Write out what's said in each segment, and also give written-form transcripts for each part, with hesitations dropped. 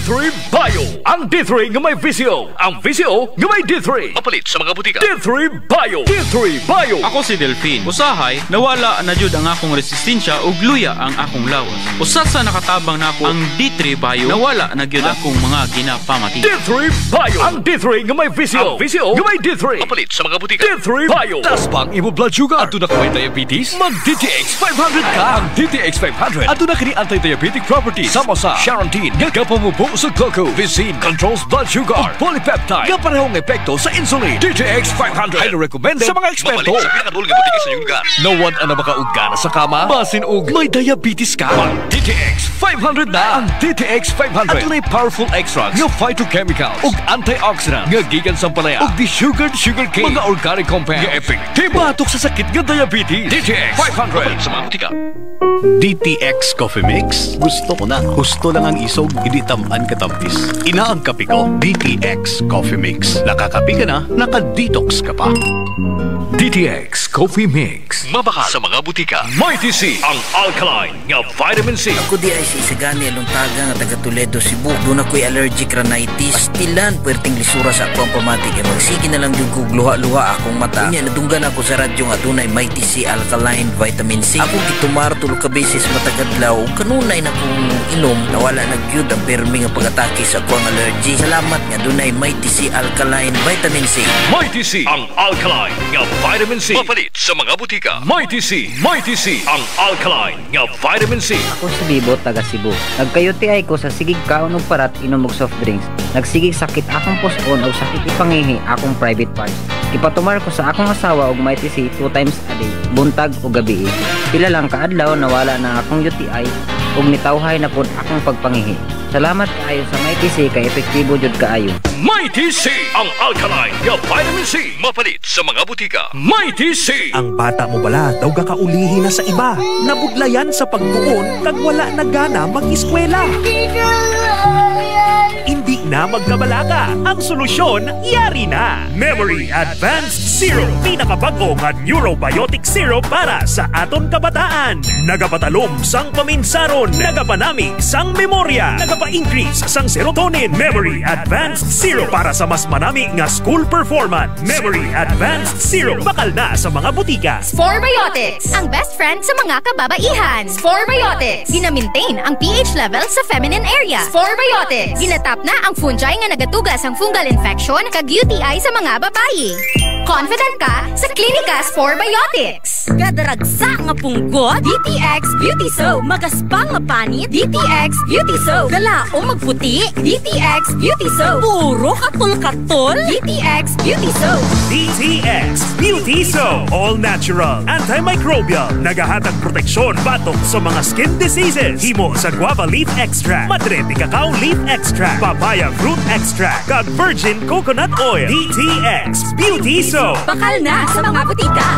D3 Bio. Ang D3 nga may VCO. Ang VCO nga may D3. Mapalit sa mga butika. D3 Bio. D3 Bio. Ako si Delphine. Usahay, nawala na jud ang akong resistensya ug luya ang akong lawas. Usa sa nakatabang nako ang D3 Bio, nawala na gyud akong mga ginapamati. D3 Bio. Ang D3 nga may VCO. Ang VCO nga may D3. Mapalit sa mga butika. D3 Bio. Tas pang imo blood sugar. Ato na kay diabetes. Mag DTX 500 ka. Ang DTX 500. Ato na kini anti-diabetic properties. Sama sa Charantine. Nga kapamubo sa glucose. Visin controls blood sugar. Polypeptide. Nga parehong epekto sa insulin. DTX 500. Highly recommended sa mga eksperto. Mapalit sa pinakadulong nga butika sa iyong lugar. Nawan na makaugana sa kama. Masin og may diabetes ka. Mag DTX 500 na. Ang DTX 500. Ato na'y powerful extracts nga phytochemicals ug antioxidants nga gikan sa palaya ug desugared sugarcane. Mga organic compounds nga epektibo batok sa sakit nga diabetes. DTX 500. Mapalit sa mga butika. DTX Coffee Mix. Gusto ko na. Gusto lang ang isog, hindi tamaan katampis. Ina ang kape ko, DTX Coffee Mix. Nakakape ka na, naka-detox ka pa. DTX Coffee Mix. Mabaka sa mga butika. Mighty C. Ang alkaline nga vitamin C. Ako di ay si Isagani Aluntaga nga taga Toledo, Cebu. Doon ako'y allergic rhinitis. Pastilan, puwerteng lisura sa ako ang pamatik. E magsige na lang yung kugluha-luha akong mata. Kanya, nadunggan ako sa radyo nga doon ay Mighty C Alkaline Vitamin C. Ako gitumar tulog ka beses matagadlaw. Kanunay na kong inom, nawala na gyud ang permi nga pag-atake sa ako ang allergy. Salamat nga doon ay Mighty C Alkaline Vitamin C. Mighty C. Ang alkaline nga vitamin C. Mapalit sa mga butika. Mighty C. Mighty C. Ang alkaline nga vitamin C. Ako si Bibo, taga Cebu. Nagkayuti ay ko sa sigig kaon og parat inom og soft drinks. Nagsigig sakit akong pospon og sakit ipangihi akong private parts. Ipatumar ko sa akong asawa og Mighty C 2 times a day, buntag o gabi. Pila lang kaadlaw nawala na akong UTI ug nitawhay na pud akong pagpangihi. Salamat kaayo sa Mighty C kay epektibo jud kaayo. Mighty C. Ang alkaline nga vitamin C. Mapalit sa mga butika. Mighty C. Ang bata mo bala daw kakaulihin na sa iba. Nabudlayan sa pagtuon kag wala na gana mag-eskwela. Hindi na magkabalaga. Ang solusyon, yari na. Memory Advanced Syrup. Pinakabago nga neurobiotic syrup para sa aton kabataan. Nagapatalom sang paminsaron. Nagapanamig sang memorya. Nagapa-increase sang serotonin. Memory Advanced Syrup para sa mas manami nga school performance. Memory Advanced Syrup. Bakal na sa mga butika. Sporebiotics, ang best friend sa mga kababaihan. Sporebiotics, gina-maintain ang pH level sa feminine area. Sporebiotics, ginatap na ang fungi nga nagatugas ang fungal infection kag UTI sa mga babayi. Confident ka sa Klinika Sporebiotics. Gadaragsa nga punggot, DTX Beauty Soap. Magaspang nga panit, DTX Beauty Soap. Galaong magputi, DTX Beauty Soap. Puro katol-katol, DTX Beauty Soap. DTX Beauty Soap. All natural, antimicrobial. Nagahatag proteksyon batok sa mga skin diseases. Himo sa guava leaf extract, madre de cacao leaf extract, papaya fruit extract, kag virgin coconut oil. DTX Beauty Soap. Bakal na sa mga butika.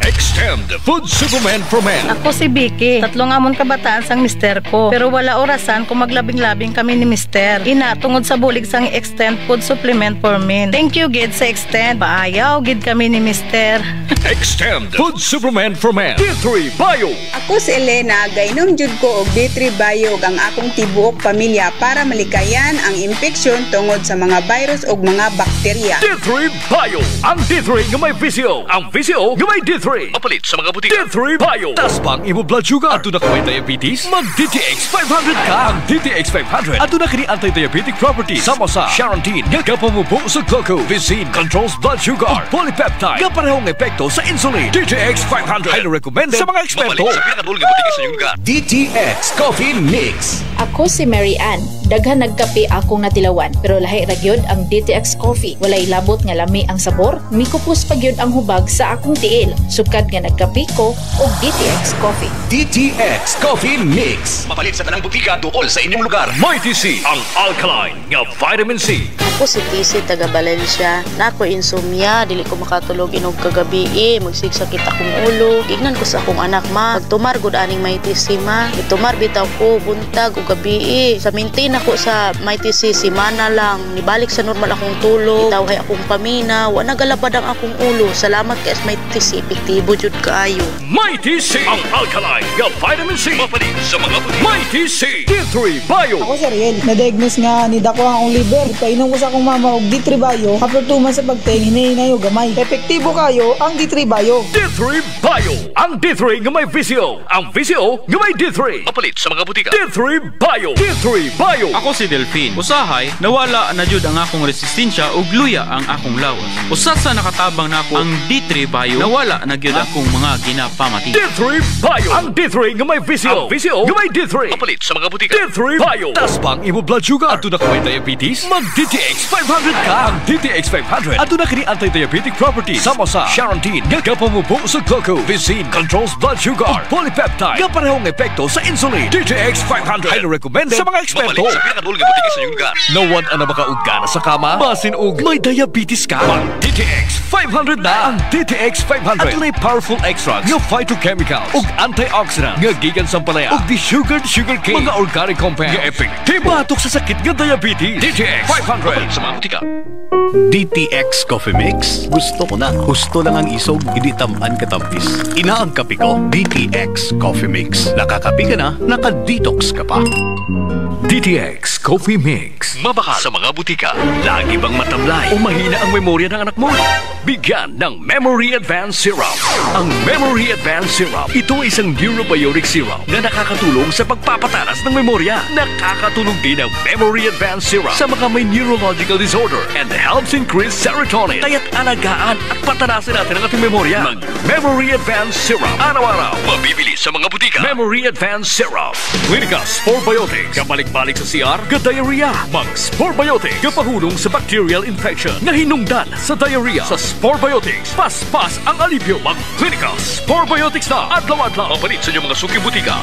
Extend Food Supplement for Men. Ako si Vicky. 3 amon kabataan sang mister ko. Pero wala orasan kung maglabing-labing kami ni mister. Ina, tungod sa bulig sang Extend Food Supplement for Men. Thank you, gid sa Extend. Paayaw, gid kami ni mister. Extend Food Supplement for Men. D3 Bio. Ako si Elena. Gainom jud ko og D3 Bio ang akong tibuok pamilya para malikayan ang infeksyon tungod sa mga virus o mga bakterya. D3 Bio. Ang D3 nga may VCO. Ang VCO nga may D3. Mapalit sa mga butika. D3 Bio. Tas pang imo blood sugar. Ato na kay diabetes. Mag DTX 500 ka. Ang DTX 500. Ato na kini anti-diabetic properties. Sama sa Charantine. Nga kapamubo sa glucose. Visin controls blood sugar. Polypeptide. Nga parehong epekto sa insulin. DTX 500. Highly recommended sa mga eksperto. Mapalit sa pinakadulong nga butika sa iyong lugar. DTX Coffee Mix. Ako si Mary Ann. Daghan nagkape akong natilawan, pero lahi ra gyud ang DTX Coffee. Walay labot nga lami ang sabor, mikupos pa gyud ang hubag sa akong tiil. Sukad nga nagkape ko og DTX Coffee. DTX Coffee Mix. Mapalit sa tanang butika tuol sa inyong lugar. Mighty C. Ang alkaline nga vitamin C. Ako si PC taga Valencia. Nako insomnia, dili ko makatulog inog kagabi. Magsigsakit akong ulo. Gignan ko sa akong anak ma. Pagtumar gud aning may TC ma. Itumar bitaw ko buntag ug gabi. Sa maintain ako sa may TC semana lang. Nibalik sa normal akong tulog. Itawhay akong pamina. Wa nagalabad ang akong ulo. Salamat kay may TC epektibo jud kaayo. May TC ang alkaline nga vitamin C. Mapalit sa mga buti. May TC D3 Bio. Ako si Ariel. Na-diagnose nga ni dako ang akong liver. Ipainom ko sa akong mama og D3 Bio. After 2 months sa pagtingin, hinayo gamay. Epektibo kayo ang D3 Bio. D3 Bio. Ang D3 nga may VCO. Ang VCO nga may D3. Mapalit sa mga butika. D3 Bio. D3 Bio. Ako si Delphine. Usahay, nawala na jud ang akong resistensya ug luya ang akong lawas. Usat sa nakatabang nako ang D3 Bio, nawala na gyud akong mga ginapamati. D3 Bio. Ang D3 nga may VCO. Ang VCO nga may D3. Mapalit sa mga butika. D3 Bio. Taspang imo blood sugar. Ato na ka may diabetes? Mag DTX 500 ka. Ang DTX 500. Ato na kini anti-diabetic properties. Sama sa Charantine. Gagapamubo sa glucose. Visin controls blood sugar. Polypeptide. Gaparehong epekto sa insulin. DTX 500. Highly recommended sa mga eksperto. Mapalit sa pinakadulga butika sa iyong lugar. Nawan ang makaugana sa kama. Basin og may diabetes ka. Mag DTX 500 na. Ang DTX 500. Ato na'y powerful extracts nga phytochemicals ug antioxidants nga gikan sa palaya ug desugared sugarcane. Mga organic compounds nga epektibo batok sa sakit nga diabetes. DTX 500 sa mga butika. DTX Coffee Mix. Gusto ko na. Gusto lang ang isog, hindi tamaan katampis. Inaang kape ko, DTX Coffee Mix. Nakakape ka na, naka-detox ka pa. DTX Coffee Mix. Mabaka sa mga butika. Lagi bang matamlay o mahina ang memorya ng anak mo? Bigyan ng Memory Advanced Syrup. Ang Memory Advanced Syrup, ito ay isang neurobiotic syrup na nakakatulong sa pagpapatalas ng memorya. Nakakatulong din ang Memory Advanced Syrup sa mga may neurological disorder and helps increase serotonin. Kaya't alagaan at patanasin natin ang ating memorya. Mag-Memory Advanced Syrup. Araw-araw. Mabibili sa mga butika. Memory Advanced Syrup. Clinica Spore Biotics. Kapalik-balik sa CR, ka-diarrhea. Mag-Spore Biotics. Kapahulong sa bacterial infection na hinungdan sa diarrhea. Sa Spore Biotics, pas-pas ang alipyo. Mag-Clinica Spore Biotics na. Adlaw-adlaw. Mapalit sa inyong mga suking butika.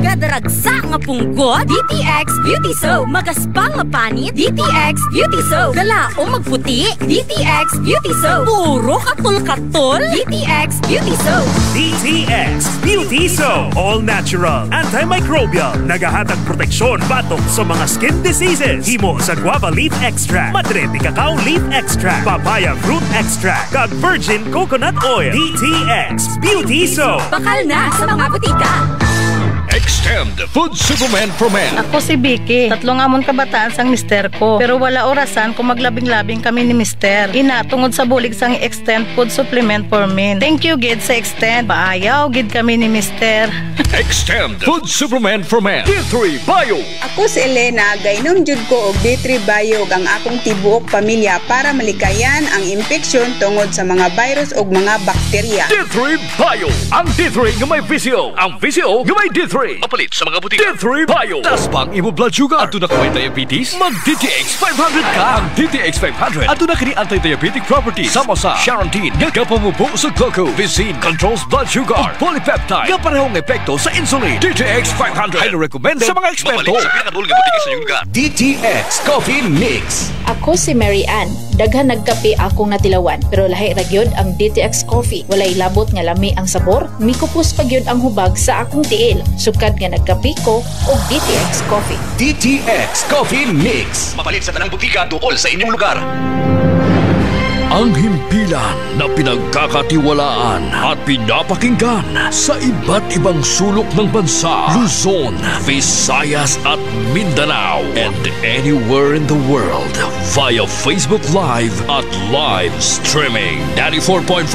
Gadaragsa nga punggot, DTX Beauty Soap. Magaspang nga panit, DTX Beauty Soap. Galaong magputi, DTX Beauty Soap. Puro katol-katol, DTX Beauty Soap. DTX Beauty Soap. All natural, antimicrobial, nagahatag proteksyon batok sa mga skin diseases. Himo sa guava leaf extract, madre cacao leaf extract, papaya fruit extract, kag virgin coconut oil. DTX Beauty Soap. Bakal na sa mga butika. Extend Food Supplement for Men. Ako si Vicky. 3 amon kabataan sang mister ko. Pero wala orasan kung maglabing-labing kami ni mister. Ina, tungod sa bulig sang Extend Food Supplement for Men. Thank you, gid sa Extend. Paayaw, gid kami ni mister. Extend Food Supplement for Men. D3 Bio. Ako si Elena, gainom jud ko og D3 Bio ang akong tibuok pamilya para malikayan ang infeksyon tungod sa mga virus ug mga bakterya. D3 Bio. Ang D3 nga may VCO. Ang VCO nga may D3. Mapalit sa mga butika. D3 Bio. Taspang imo blood sugar. Ato na ka may diabetes? Mag DTX 500 ka. Ang DTX 500. Ato na kini anti-diabetic properties. Sama sa Charantine. Gagapamubo sa glucose. Visin controls blood sugar. Polypeptide. Gaparehong epekto sa insulin. DTX 500. Highly recommended sa mga eksperto. Mapalit sa pinakadulga butika sa iyong lugar. DTX Coffee Mix. Ako si Mary Ann. Daghan nagkape akong natilawan, pero lahi ra gyud ang DTX Coffee. Walay labot nga lami ang sabor, mikupos pa gyud ang hubag sa akong tiil. Sukad nga nagkape ko og DTX Coffee. DTX Coffee Mix. Mapalit sa tanang butika tuol sa inyong lugar. Ang himpilan na pinagkakatiwalaan at pinapakinggan sa iba't ibang sulok ng bansa, Luzon, Visayas at Mindanao, and anywhere in the world via Facebook Live at live streaming. 94.5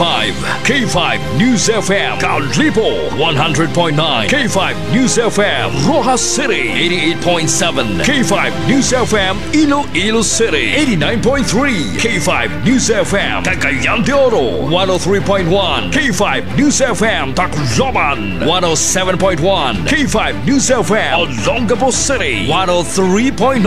K5 News FM, Kaunlipo 100.9 K5 News FM, Rojas City 88.7 K5 News FM, Iloilo City 89.3 K5 News FM FM Cagayan de Oro, 103.1 K5 News FM Tacloban, 107.1 K5 News FM Olongapo City, 103.9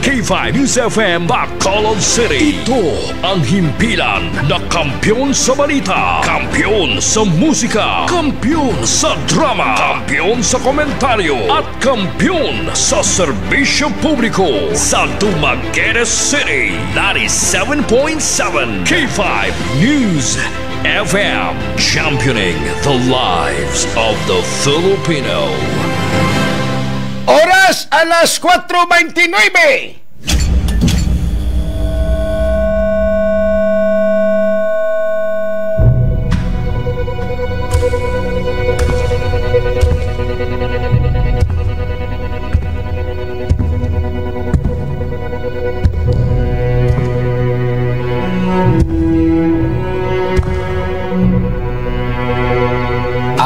K5 News FM Bacolod City. Ito ang himpilan na kampiyon sa balita, kampiyon sa musika, kampiyon sa drama, kampiyon sa komentaryo, at kampiyon sa serbisyo publiko sa Dumaguete City, 97.7 K5 News FM, championing the lives of the Filipino. Oras alas 4:29.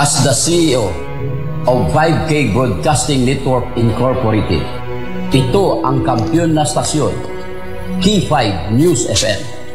As the CEO of 5K Broadcasting Network Incorporated, ito ang kampiyon na stasyon, K5 News FM.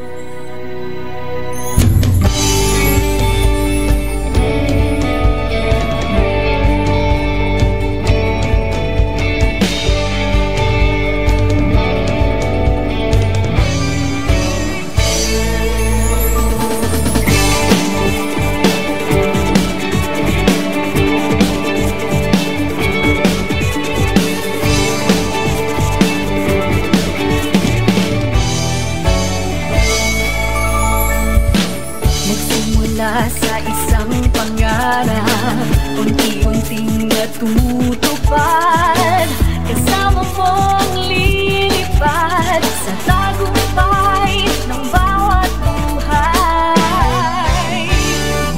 Sa isang pangarap, unti-unting natutupad, kasama mong lilipad sa tagumpay ng bawat buhay.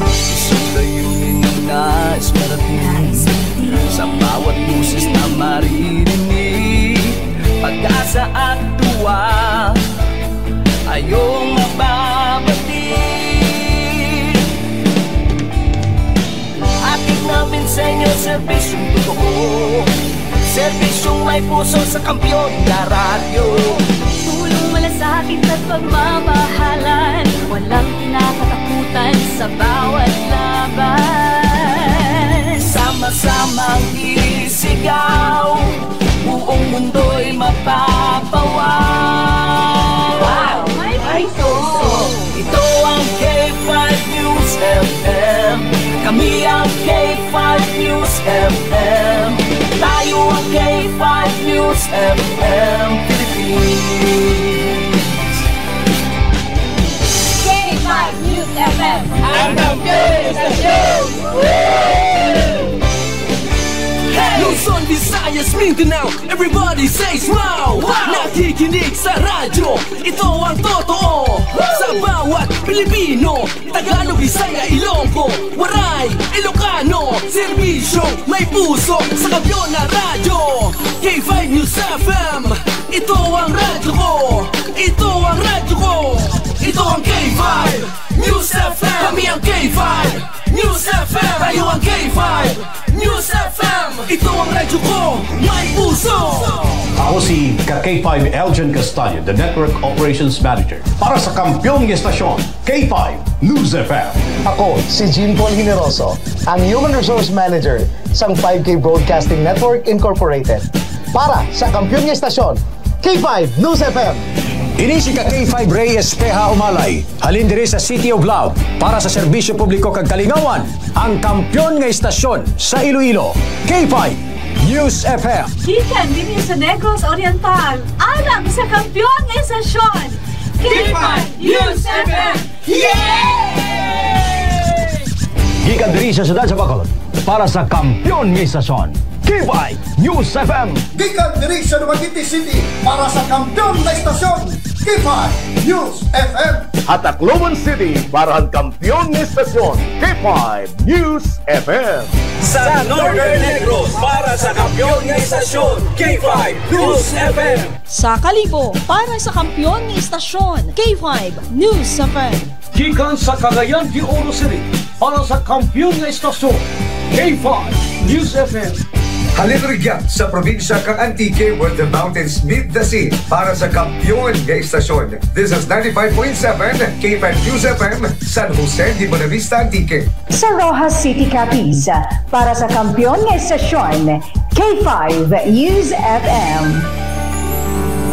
Isang layunin ang nais marating, sa bawat busis na maririnig, pag-asa at tuwa ayong mababati. Namin sa inyo, serbisyong totoo, serbisyong may puso sa kampiyon na radyo. Tulong malasakit at pagmamahalan, walang kinakatakutan sa bawat laban. Sama-samang isigaw, buong mundo'y mapapawaw. Wow! May puso! Ito ang K5 News FM, kami ang K5 News FM, tayo ang K5 News FM Philippines. K5 News FM, ang kampiyon sa show! Luzon, Visayas, Mindanao, everybody says wow! Nakikinig sa radyo, ito ang totoo. Sa bawat Pilipino, Tagalog, Bisaya, Ilonggo, Waray, Ilocano, serbisyo may puso sa kampiyon na radyo. K5 News FM, ito ang radyo ko, ito ang radyo ko, ito ang K5 News FM. Kami ang K5 News FM, tayo ang K5 News FM. Ito ang radyo ko, may puso. Ako si K5 Elgin Castaño, the Network Operations Manager para sa kampiyon ng estasyon, K5 News FM. Ako si Jean Paul Generoso, ang Human Resource Manager sa 5K Broadcasting Network Incorporated para sa kampiyon ng estasyon, K5 News FM. Ini si K5 Reyes Peha Umalay, halin diri sa City of Love para sa serbisyo publiko kag kalingawan, ang kampiyon nga istasyon sa Iloilo, K5 News FM. Gikan din sa Negros Oriental, alam sa kampiyon nga istasyon, K5 News FM. Yay! Gikan diri sa siyudad sa Bacolod para sa kampiyon nga istasyon, K5 News FM. Gikan diri sa Dumaguete City para sa kampiyon na istasyon, K5 News FM. At Tacloban City para ang kampiyon ng istasyon, K5 News FM. Sa Northern Negros para sa kampiyon ng istasyon, K5 News FM. Sa Kalibo para sa kampiyon ng istasyon, K5 News FM. Gikan sa Cagayan de Oro City para sa kampiyon ng istasyon, K5 News FM. Halin rigyan sa probinsya kang Antique where the mountains meet the sea para sa kampiyon nga istasyon. This is 95.7 K5 News FM, San Jose de Buenavista, Antique. Sa Rojas City, Capiz, para sa kampiyon nga istasyon, K5 News FM.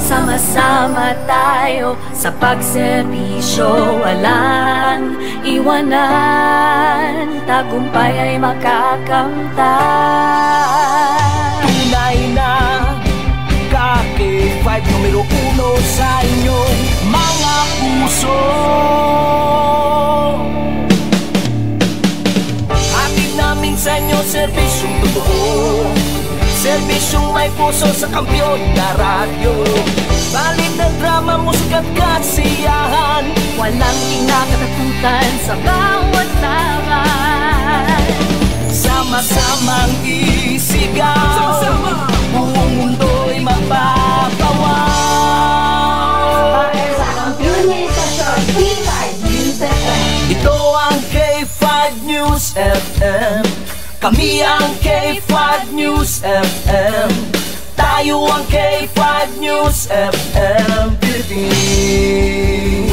Sama-sama tayo sa pagserbisyo, walang iwanan, tagumpay ay makakamtan. Tunay na K5 numero 1 sa inyong mga puso. Hatid namin sa inyo serbisyong totoo, serbisyong may puso sa kampiyon na radyo. Balit na drama, musika at kasiyahan, walang kinakatakutan sa bawat laban. Sama-samang isigaw, sama-sama, buong mundo'y mapapawaw. Para sa kampiyon na istasyon, K5 News FM. Ito ang K5 News FM. Kami ang K5 News FM. Tayo ang K5 News FM Philippines.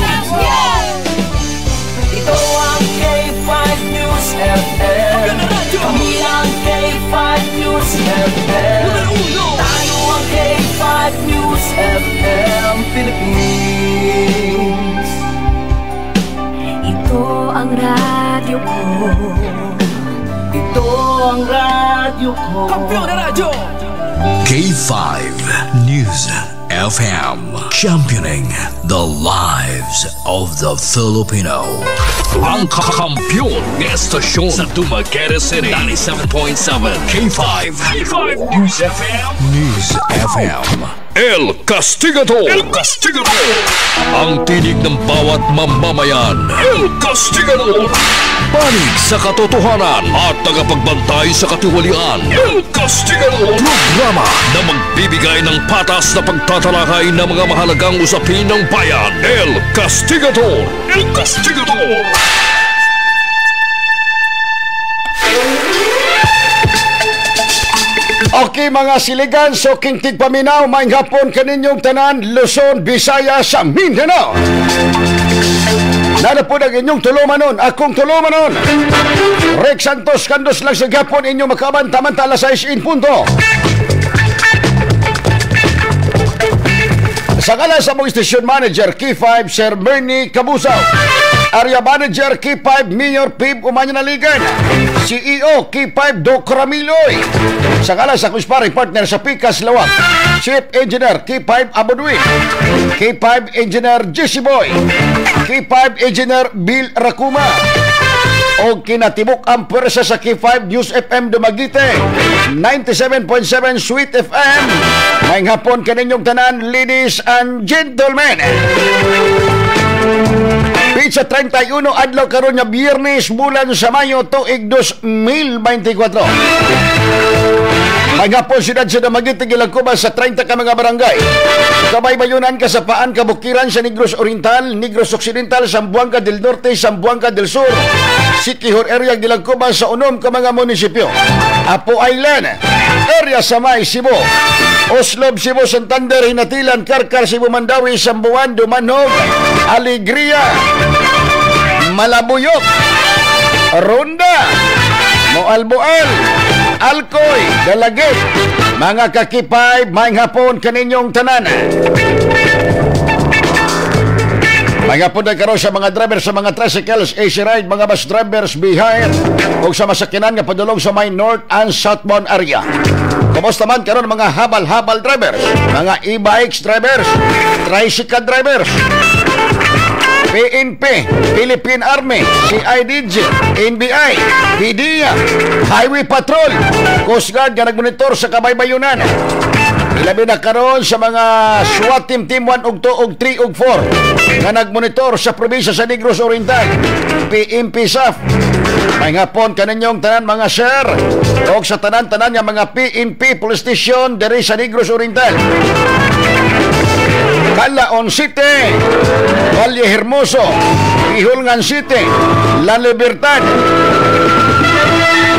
Ito ang K5 News FM. Kami ang K5 News FM. Tayo ang K5 News FM Philippines. Ito ang radyo ko. Ito ang radyo ko. Kampiyon na radyo! K5 News FM, championing the lives of the Filipino. Ang kakampiyon ng estasyon sa Dumaguete City, 97.7 K5 News FM. News FM. El Castigador. El Castigador. Ang tinig ng bawat mamamayan. El Castigador. Panig sa katotohanan at tagapagbantay sa katiwalian. El Castigador. Programa na magbibigay ng patas na pagtatalakay ng mga mahalagang usapin ng bayan. El Castigador. El Castigador. Okay mga siligan, so kingtig paminaw, maing hapon kaninyong tanan, Luzon, Visayas, sa Mindanao. Nana po ang inyong tulumanon, akong tulumanon. Rex Santos, kandos lang sa gapon inyong makabanta-mantala sa 6 punto. Sa kala sa mong station manager, K5, Sir Bernie Cabusaw. Area Manager, K5, Mayor Pib Umanyanaligan. CEO, K5, Doc Ramiloy. Sa kala sa kuspari partner sa Picas Lawak, Chief Engineer, K5, Abodwin. K5, Engineer, Jesse Boy. K5, Engineer, Bill Racuma. O kinatibok ang pwersa sa K5 News FM Dumaguete, 97.7 Sweet FM. Ngayong hapon kaninyong tanan, ladies and gentlemen. Pizza 31 adlaw karon nga Biyernes bulan sa Mayo tuig 2024. Magapon siyudad sa Dumaguete gilagkuban sa 30 ka mga barangay. Kabaybayunan, Kasapaan, Kabukiran sa Negros Oriental, Negros Occidental, Zamboanga del Norte, Zamboanga del Sur. Siquijor area gilagkuban sa unom ka mga munisipyo. Apo Island, area Samay, Cebu. Oslob, Cebu, Santander, Hinatilan, Karkar, Cebu, Mandawi, Sambuan, Dumanog, Alegria, Malabuyok, Ronda, Moalboal, Alcoy, Dalagit, mga kakipay, maing hapon kaninyong tanan. Mga po na karon sa mga driver sa mga tricycles, AC ride, mga bus drivers behind o sa masakinan nga padulong sa may north and southbound area. Kumusta man karon mga habal-habal drivers, mga e-bikes drivers, tricycle drivers, PNP, Philippine Army, CIDG, NBI, PDEA, Highway Patrol, Coast Guard nga nagmonitor sa kabaybayunan. Ilabi na karon sa mga SWAT Team 1 ug 2 ug 3 ug 4 nga nagmonitor sa probinsya sa Negros Oriental, PNP SAF. May ngapon kaninyong tanan mga sir o sa tanan-tanan nga mga PNP Police Station diri sa Negros Oriental. Calaon City, Valle Hermoso, Ihulngan City, La Libertad,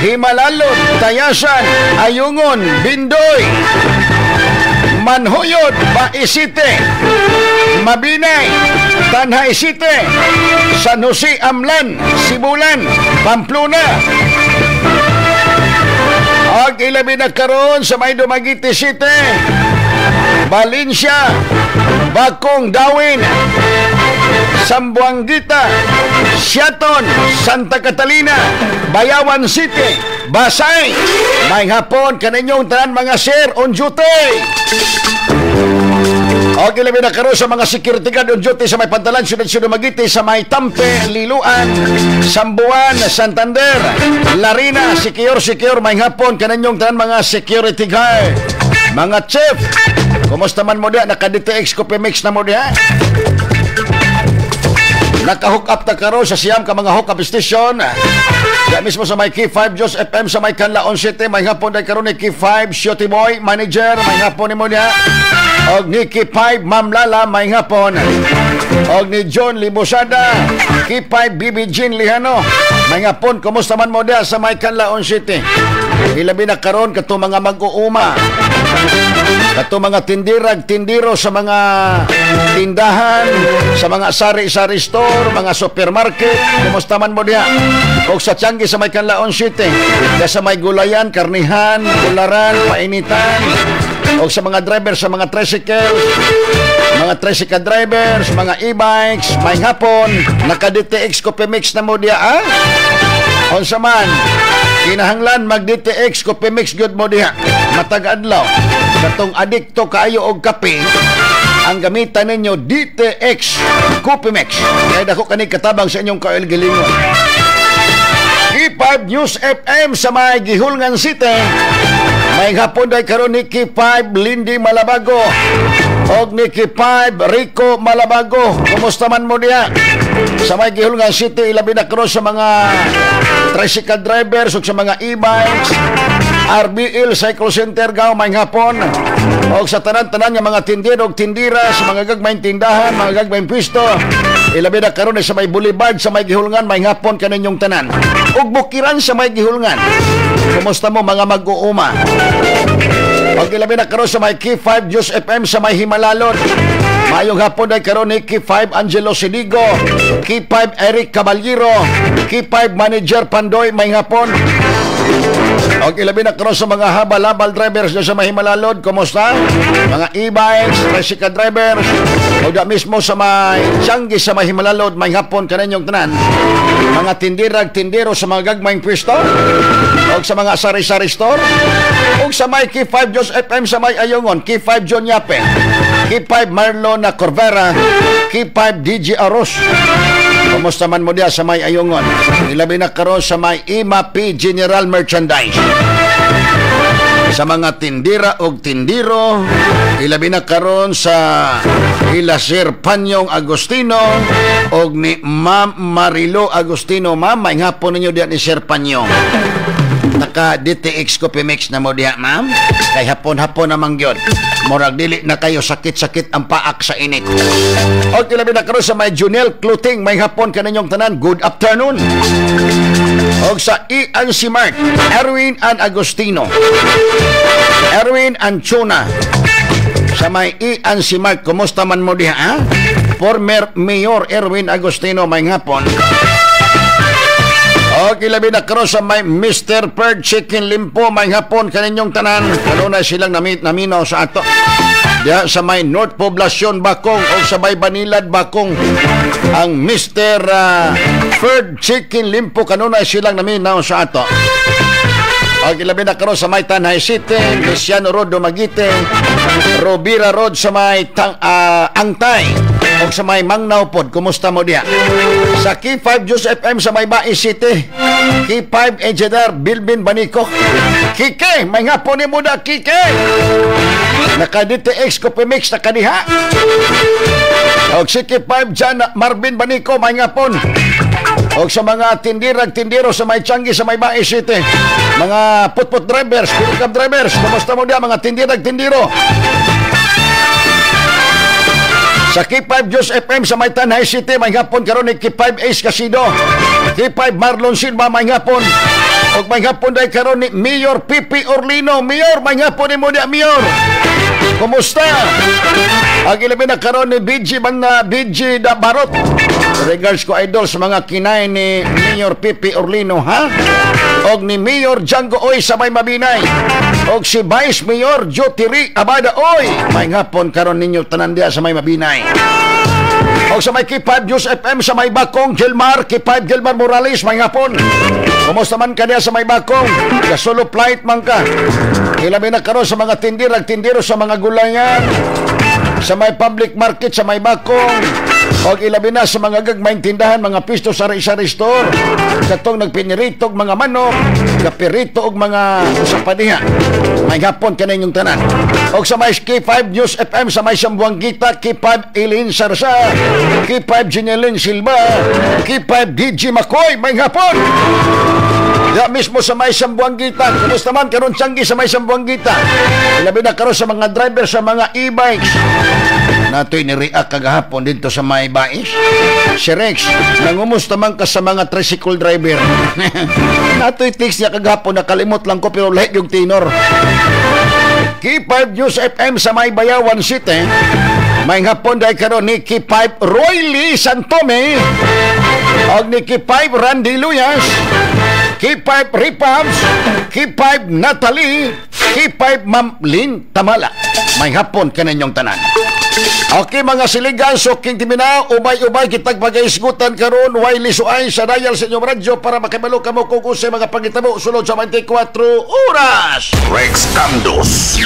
Himalalod, Tayasan, Ayungon, Bindoy, Manhoyod, Baisite, Mabinay, Tanhay City, San Jose, Amlan, Sibulan, Pamplona. Ang ilabi na karon sa may Dumaguete City, Valencia, Bakong, Dawin, Sambuanguita, Siaton, Santa Catalina, Bayawan City, Basay. May hapon kaninyong tanan mga sir on duty. Okay, labi na karon sa mga security guard on duty sa may Pantalan, Syudad Dumaguete, sa may Tampe, Liluan, Sambuan, Santander, Larina, Sikior, may hapon kananyong tanan mga security guard. Mga chef, kumusta man mo diya? Naka-DTX Coffee Mix na mo diya? Naka-hook up na karon sa siyam ka mga hook up station. Diya mismo sa may K5 Diyos FM sa may Canlaon City, may hapon dahil karon ni K5 Shotty Boy Manager, may hapon ni mo diya. Og ni K5 Ma'am Lala, may hapon. Og ni John Libosada, K5 BB Jean Lihano, may hapon. Kumusta man mo diya sa may Canlaon City? Ilabi na karon kato mga mag-uuma, kato mga tindirag-tindiro sa mga tindahan, sa mga sari-sari store, mga supermarket. Kumusta man mo diya? Og sa Tiangge sa may Canlaon City, sa may gulayan, karnihan, gularan, painitan. O sa mga driver sa mga tricycles, mga tricycle drivers, mga e-bikes, may hapon, naka-DTX Coffee Mix na mo diya, ah? Onsa man, kinahanglan mag-DTX Coffee Mix good mo diya. Matag-adlaw, katong adikto kaayo og kape, ang gamitan ninyo DTX Coffee Mix. Kaya dako kani katabang sa inyong kailgilingon. K5 News FM sa may Gihulngan City, may hapon dahil karon ni K5 Lindy Malabago og ni K5 Rico Malabago. Kumusta man mo diya? Sa may Gihulngan City, ilabi na karon sa mga tricycle drivers o sa mga e-bikes, RBL Cycle Center gaw may hapon. O sa tanan-tanan nga mga tindero og tindira sa mga gagmayng tindahan, mga gagmayng pwesto, ilabi na karon sa may Boulevard sa may Gihulngan, may hapon kaninyong tanan. Ug bukiran sa may Gihulngan. Kumusta mo mga mag-uuma? Pag ilabi na karon sa may K5 Diyos FM sa may Himalalon, mayong hapon ay karon ni K5 Angelo Sinigo, K5 Eric Caballero, K5 Manager Pandoy, may hapon. Og ilabi na karon sa mga habal-habal drivers sa may Himalalon, kumusta? Mga e-bikes, tricycle drivers, o da mismo sa may Tiangge sa may Himalalon, may hapon kaninyong tanan. Mga tindirag-tindero sa mga gagmayng pwesto, o sa mga sari-sari store, o sa may K5 Diyos FM sa may Ayungon, K5 John Yape, K5 Marlon na Corvera, K5 DJ Aros. Kumusta man mo diya sa may Ayungon? Ilabi na karon sa may IMAP General Merchandise. Sa mga tindira og tindiro, ilabi na karon sa ila Sir Panyong Agustino og ni Ma'am Marilo Agustino. Ma'am, may hapon ninyo diya ni Sir Panyong. Naka-DTX Coffee Mix na mo diya, ma'am. Kay hapon-hapon namang yun. Murag dili na kayo sakit-sakit ang paak sa init. O ilabi na karon sa may Junel Clothing, may hapon kaninyong tanan. Good afternoon. O sa Ian Simart, Erwin and Agustino, Erwin and Chuna, sa may Ian Simart, kumusta man mo diha, ha? Former Mayor Erwin Agustino, may hapon. O kilabi na karon sa may Mr. Bird Chicken Limpo, may hapon kaninyong tanan. Kanunay silang naminaw sa ato diya sa may North Poblacion Bakong o sa may Banilad Bakong, ang Mr. Bird Chicken Limpo, kanunay silang naminaw sa ato. O kilabi na karon sa may Tanhay City, Luciano Road Dumaguete, Robira Road sa may Angtay o sa may Mangnaw Pod. Kumusta mo diya? Sa K5 Diyos FM sa may Bai City, K5 Engineer Bilbin Banico, Kike, may nga po ni mo na Kike. Naka-DTX Coffee Mix na kaniha. O si K5 dyan, Marvin Banico, may nga po. O sa mga tindirag-tindiro sa may Tiangge sa may Bai City, mga put-put drivers, pick-up drivers, kumusta mo diya mga tindirag-tindiro? Sa K5 News FM sa may Tanay City, may hapon karon ni K5 Ace Casino. K5 Marlon Silva, may hapon. O may hapon dahil karon ni Mayor Pipi Orlino. Mayor, may hapon ni mo niya, Mayor. Kumusta? Ang ilabi na karon ni BG da Barot. Regards ko, idol, sa mga kinay ni Mayor Pipi Orlino, ha? Og ni Mayor Django Oy sa may Mabinay. Og si Vice Mayor Jotiri Abada Oy. May hapon karon ninyo tanan diya sa may Mabinay. Og sa may K5 News FM sa may Bakong Gilmar, K5 Gilmar Morales, may hapon. Kumusta man ka diya sa may Bakong? Solo flight man ka. Ilabi na karon sa mga tindiro sa mga gulayan, sa may public market sa may Bakong. O ilabi na sa mga gagmayng tindahan, mga pisto sa sari-sari store, katong nagpiniritog mga manok, kapirito og mga usapadiha. May hapon ka na inyong tanan. O sa may K5 News FM sa may Sambuangita, K5 Eileen Sarsa, K5 Jeneline Silva, K5 DJ Makoy, may hapon. Ya mismo sa may Sambuangita. Kumusta man karon Tianggi sa may Sambuangita? Ilabi na karon sa mga driver sa mga e-bikes. Natoy ni-react kagahapon dito sa may bais. Si Rex, nangumusta man ka sa mga tricycle driver. Natoy text niya kagahapon, nakalimot lang ko pero lahat yung tenor. K5 News FM sa may Bayawan City. May hapon dahil karon ni K5 Roy Lee Santome og ni K5 Randy Luyas, K5 Ripabs, K5 Natalie, K5 Ma'am Lynn Tamala. May hapon kaninyong tanan. Okay mga siligan, so King Timinaw, ubay-ubay kitag pag-isgutan karon Wiley Suay sa dial sa inyong radyo para makibalo kamo kung sa mga pangitabo sulod sa 24 oras. Rex Candos,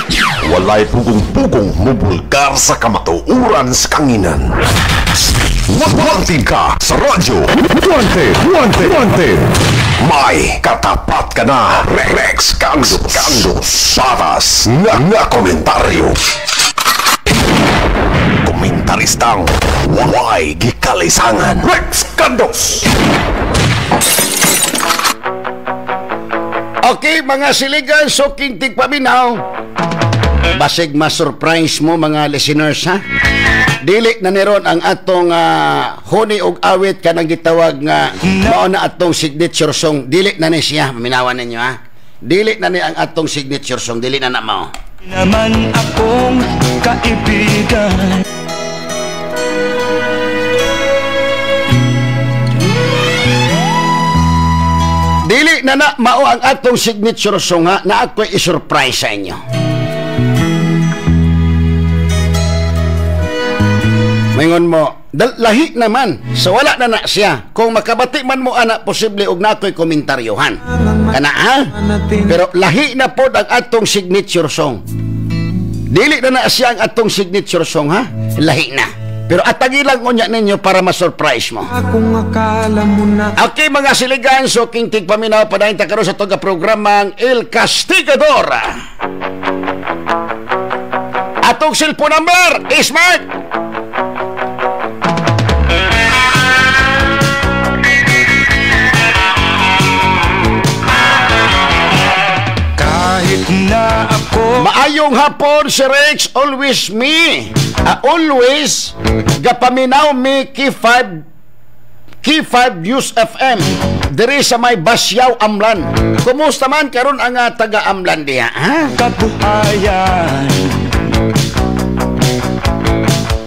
walay pugong-pugong mubulgar sa kamatuuran sa kanginan. Wanted ka sa radyo. Wanted. May katapat ka na. Rex Candos. Patas nga komentaryo. Komentaristang walay gikalisangan. Rex Candos. Okay mga siligan, so King Tigpaminaw, basig ma-surprise mo mga listeners, ha? Dili na niron ang atong huni og awit kanang gitawag nga mao na atong signature song. Dili na ni siya, minawan ninyo, ha? Dili na ni ang atong signature song, dili na mao. Naman akong kaibigan. Dili na mao ang atong signature song, ha, na ako'y isurprise sa inyo. Maingon mo, lahi naman, sa wala na siya. Kung makabati man mo ana, posible og nato'y komentaryohan. Kana, ha? Pero lahi na po ang atong signature song. Dili na siya ang atong signature song, ha? Lahi na. Pero atagi lang unya ninyo para ma-surprise mo. Okay mga siligan, so King Tigpaminaw, padayon ta karon sa toga programang El Castigador. Atong cellphone number is Mark. Na ako. Maayong hapon si Rex, always me. Always gapaminaw mi K5 News FM diri sa may Basyaw Amlan. Kumusta man karon ang taga Amlan diha, ha? Kabuhayan,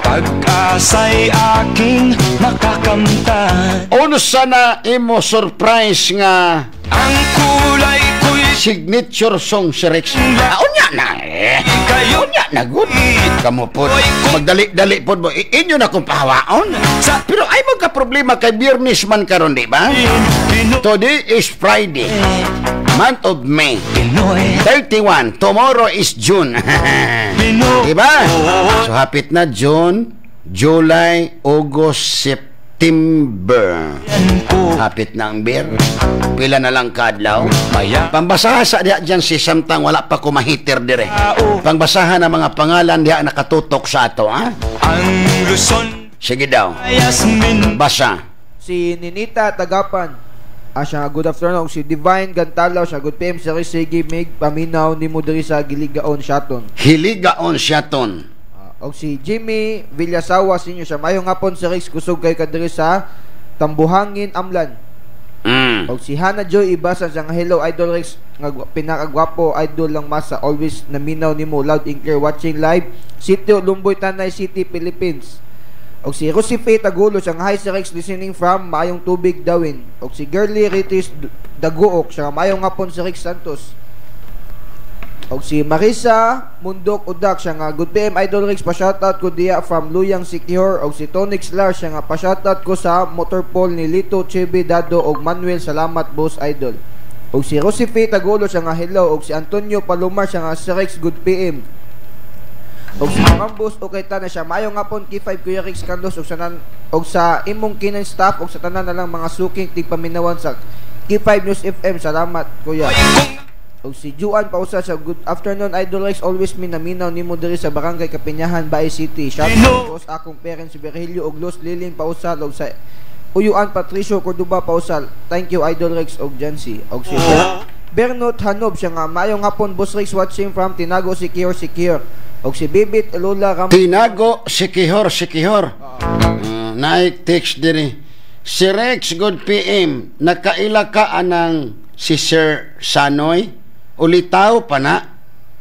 pag-asay aking makakamtan. Unsa na imo surprise nga ang kulay signature song si Rex? Unya na unya na good. Kamu po magdali-dali po mo inyo na kung pahawaon. Pero ay mo ka problema kay Biyernes man karon, di ba? Today is Friday, month of May 31. Tomorrow is June. Di ba? So hapit na June, July, August, September. Hapit na ang beer. Pila na lang kadlaw. Pambasahan sa diha dyan si samtang wala pa kumahiter dire. Pangbasahan ng mga pangalan diha nakatutok sa ato, ha? Sige daw. Basa. Si Ninita Tagapan. Siya good afternoon. Si Divine Gantalaw. Siya good PM. Sige Mig Paminaw ni mo diri sa Hiligaon Shaton. Hiligaon Shaton. Og si Jimmy Villasawa Senior siya mayong hapon Sir Rex kusog kay kadiri sa Tambuhangin Amlan. Og si Hannah Joy Ibasan siya nga hello Idol Rex nga pinakagwapo idol lang masa always naminaw nimo loud and clear watching live Sitio Lumboy Tanay City Philippines. Og si Rosife Tagulo siya nga hi Sir Rex listening from Maayong Tubig Dawin. Og si Girly Ritis Daguok siya nga mayong hapon Sir Rex Santos. Og si Marisa Mundok Udak siya nga good PM Idol Rex pa-shoutout ko diya from Luyang Secure. Og si Tonix Lar siya nga pa-shoutout ko sa Motorpol ni Lito Chebe Dado og Manuel salamat boss Idol. Og si Rosife Tagulo siya nga hello. Og si Antonio Palomar siya nga Sir Rex good PM. Og si Marambos okay ta na siya mayong hapon K5 Kuya Rex Candos og sa imong kinan staff og sa tanan na lang mga suking tigpaminawan sa K5 News FM salamat kuya. Og si Juan Pausa sa good afternoon Idol Rex always minaminaw nimo diri sa Barangay Kapinyahan Bae City. Shout out sa akong parents si Virgilio og Los Liling Pausa og sa Uyuan Patricio Cordoba Pausa. Thank you Idol Rex og Jancy. Og si Bernot Hanob siya nga mayong hapon Boss Rex watching from Tinago Secure. Og si Bibit Lola Ram Tinago Secure. Naik text diri. Si Rex good PM nakaila ka anang si Sir Sanoy ulitaw pa na.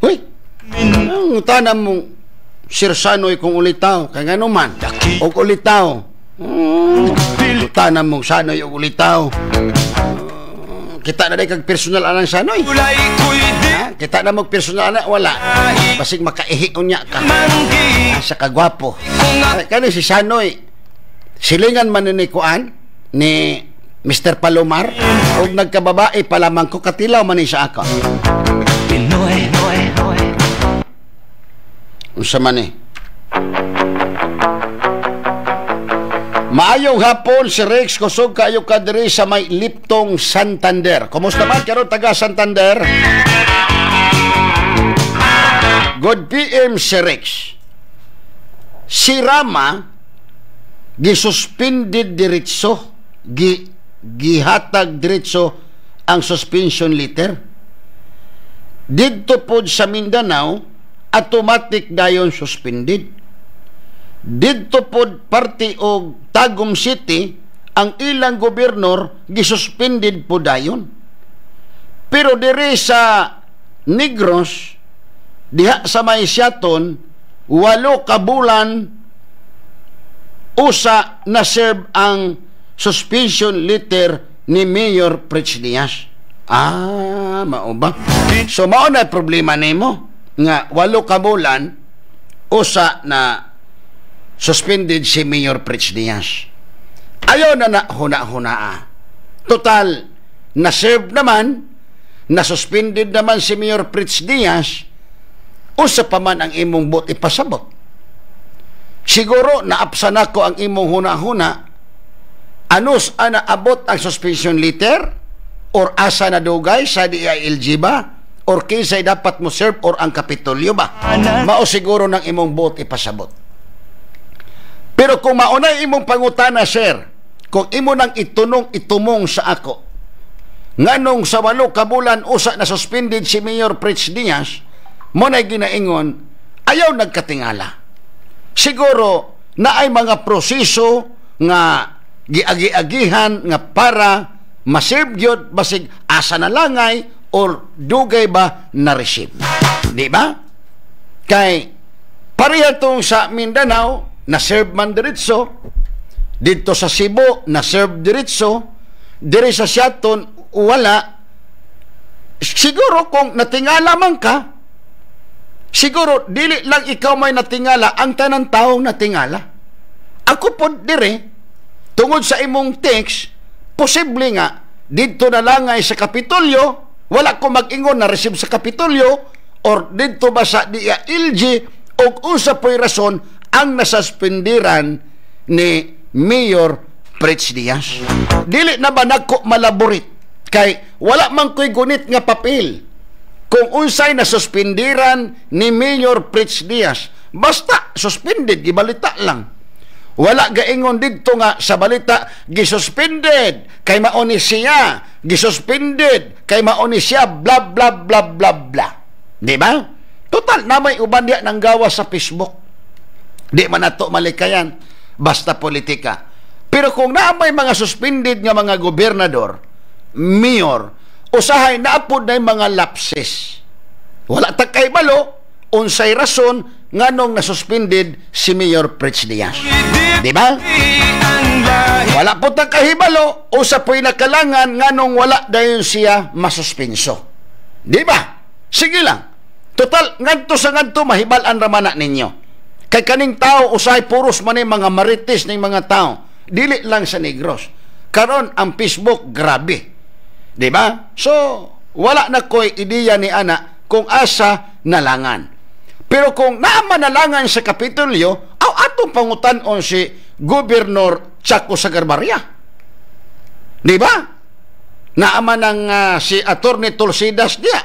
Huy, ang tanam mong Sir Sanoy kung ulitaw kaya nga naman o ulitaw tanam mong Sanoy o ulitaw kita na kag personal anang Sanoy kita na mong personal na wala basig makaihion niya ka sa kagwapo kani si Sanoy silingan man ni kuan ni Mr. Palomar o nagkababae pa lamang ko katilaw man sa ako Pinoy unsa man ni maayong hapon si Rex kusog kayo kadiri sa may Liptong Santander. Kumusta man karon taga Santander? Good PM si Rex. Si Rama gisuspended diretso gihatag diretso ang suspension letter didto pod sa Mindanao automatic dayon suspended didto pod parte og Tagum City ang ilang gobernador gisuspended pod dayon pero dire sa Negros diha sa may Siaton 8 ka bulan usa na serve ang suspension letter ni Mayor Pritch Diaz. Mao ba? So mao na problema nimo nga 8 ka bulan usa na suspended si Mayor Pritch Diaz. Ayaw na huna-hunaa. Total na serve naman na suspended naman si Mayor Pritch Diaz usa pa man ang imong bot ipasabot. Siguro naapsan ako ang imong huna-huna anus ana abot ang suspension letter or asa na dugay sa DILG ba or kinsay dapat mo serve or ang Kapitolyo ba mao siguro ng imong buot ipasabot pero kung maunay imong pangutana sir kung imo nang itumong sa ako nganong sa 8 ka bulan usa na suspended si Mayor Pritch Diaz mo na ginaingon ayaw nagkatingala siguro na ay mga proseso nga giagi-agihan nga para ma-serve yun basig asa na langay or dugay ba na-receive. Di ba? Kay pareha tong sa Mindanao na-serve man diretso dito sa Cebu na-serve diretso dire sa Siaton wala siguro kung natingala man ka siguro dili lang ikaw may natingala ang tanang tao natingala ako po dire tungod sa imong text, posible nga, dito na langay sa Kapitolyo, wala ko mag-ingon na receive sa Kapitolyo, or dito ba sa DILG, o usa po'y rason ang nasuspendiran ni Mayor Pritch Diaz. Dili na ba nako malaborit? Kay wala man ko'y gunit nga papel. Kung unsay nasuspendiran ni Mayor Pritch Diaz, basta suspended, gibalita lang. Wala gaingon dito nga sa balita gisuspended kay mauni siya gisuspended kay mauni siya bla bla bla bla bla di ba total na may uban diya nang gawa sa Facebook Di man nato malikayan, basta politika. Pero kung naamay mga suspended nga mga gobernador, mayor, usahay naapod na yung mga lapses. Wala ta kay balo, unsay rason nganong nasuspended si Mayor Pritch Diaz. Di ba? Wala po ta kahibalo, usa po'y nakalangan nganong wala dayon siya masuspenso. Di ba? Sige lang. Total, nganto sa nganto, mahibalan ramana ninyo. Kay kaning tao, usahay puros man mga marites ng mga tao. Dili lang sa Negros. Karon ang Facebook, grabe. Di ba? So, wala na ko'y ideya ni ana kung asa nalangan. Pero kung naamanalangan sa Kapitolyo, atong pangutanon si Gobernador Chaco Sagarbarria. Di ba? Naaman ng si Atty. Tulsidas diya.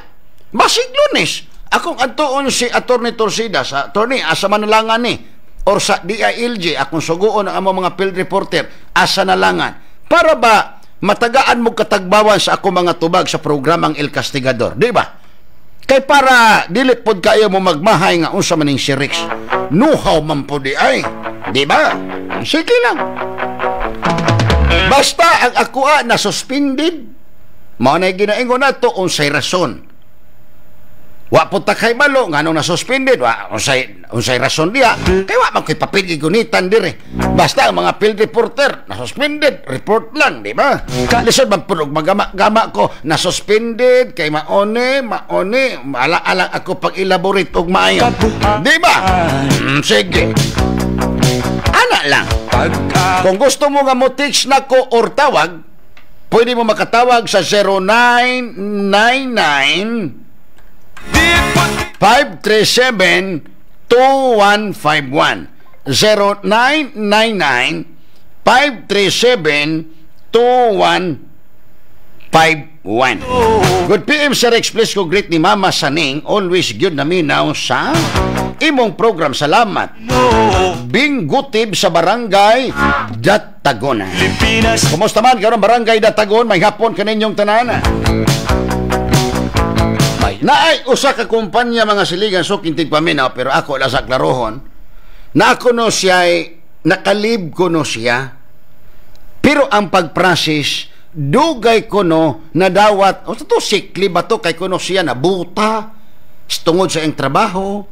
Basig Lunes. Akong antuon si Atty. Tulsidas, attorney, asa manalangan ni? Or sa DILG, akong suguon ang among mga field reporter, asa nalangan. Para ba matagaan mo katagbawan sa ako mga tubag sa programang El Castigador, di ba? Kay para dilit pod kayo mo magmahay nga unsa maning si Rex. Nuhaw man po di ay, di ba? Sige lang. Basta ang ako na suspended, mao na ginaingon nato unsay rason. Wa po ta kay balo nganong na-suspended, wa unsay rason diha. Kay wa man koy papel gunitan dire. Basta ang mga field reporter na-suspended, report lang, di ba? Lisod man pud magama ko na-suspended kay maone, ala ako pag-elaborate og maayo. Di ba? Sige. Ana lang. Kung gusto mo nga mo text nako or tawag, pwede mo makatawag sa 0999 537-2151 0999-537-2151. Good PM Sir Rex, please ko greet ni Mama Saning, always good na minaw sa imong program. Salamat. Bingutib sa barangay Datagon. Kumusta man karon barangay Datagon? May hapon kaninyong tanana. Naay usa ka kumpanya mga siligan so kintig paminaw, pero ako la sa klarohon na ako no siya nakalib ko no siya, pero ang pagprocess dugay ko no nadawat o to sikli ba to kay kuno siya nabuta tungod sa iyang trabaho.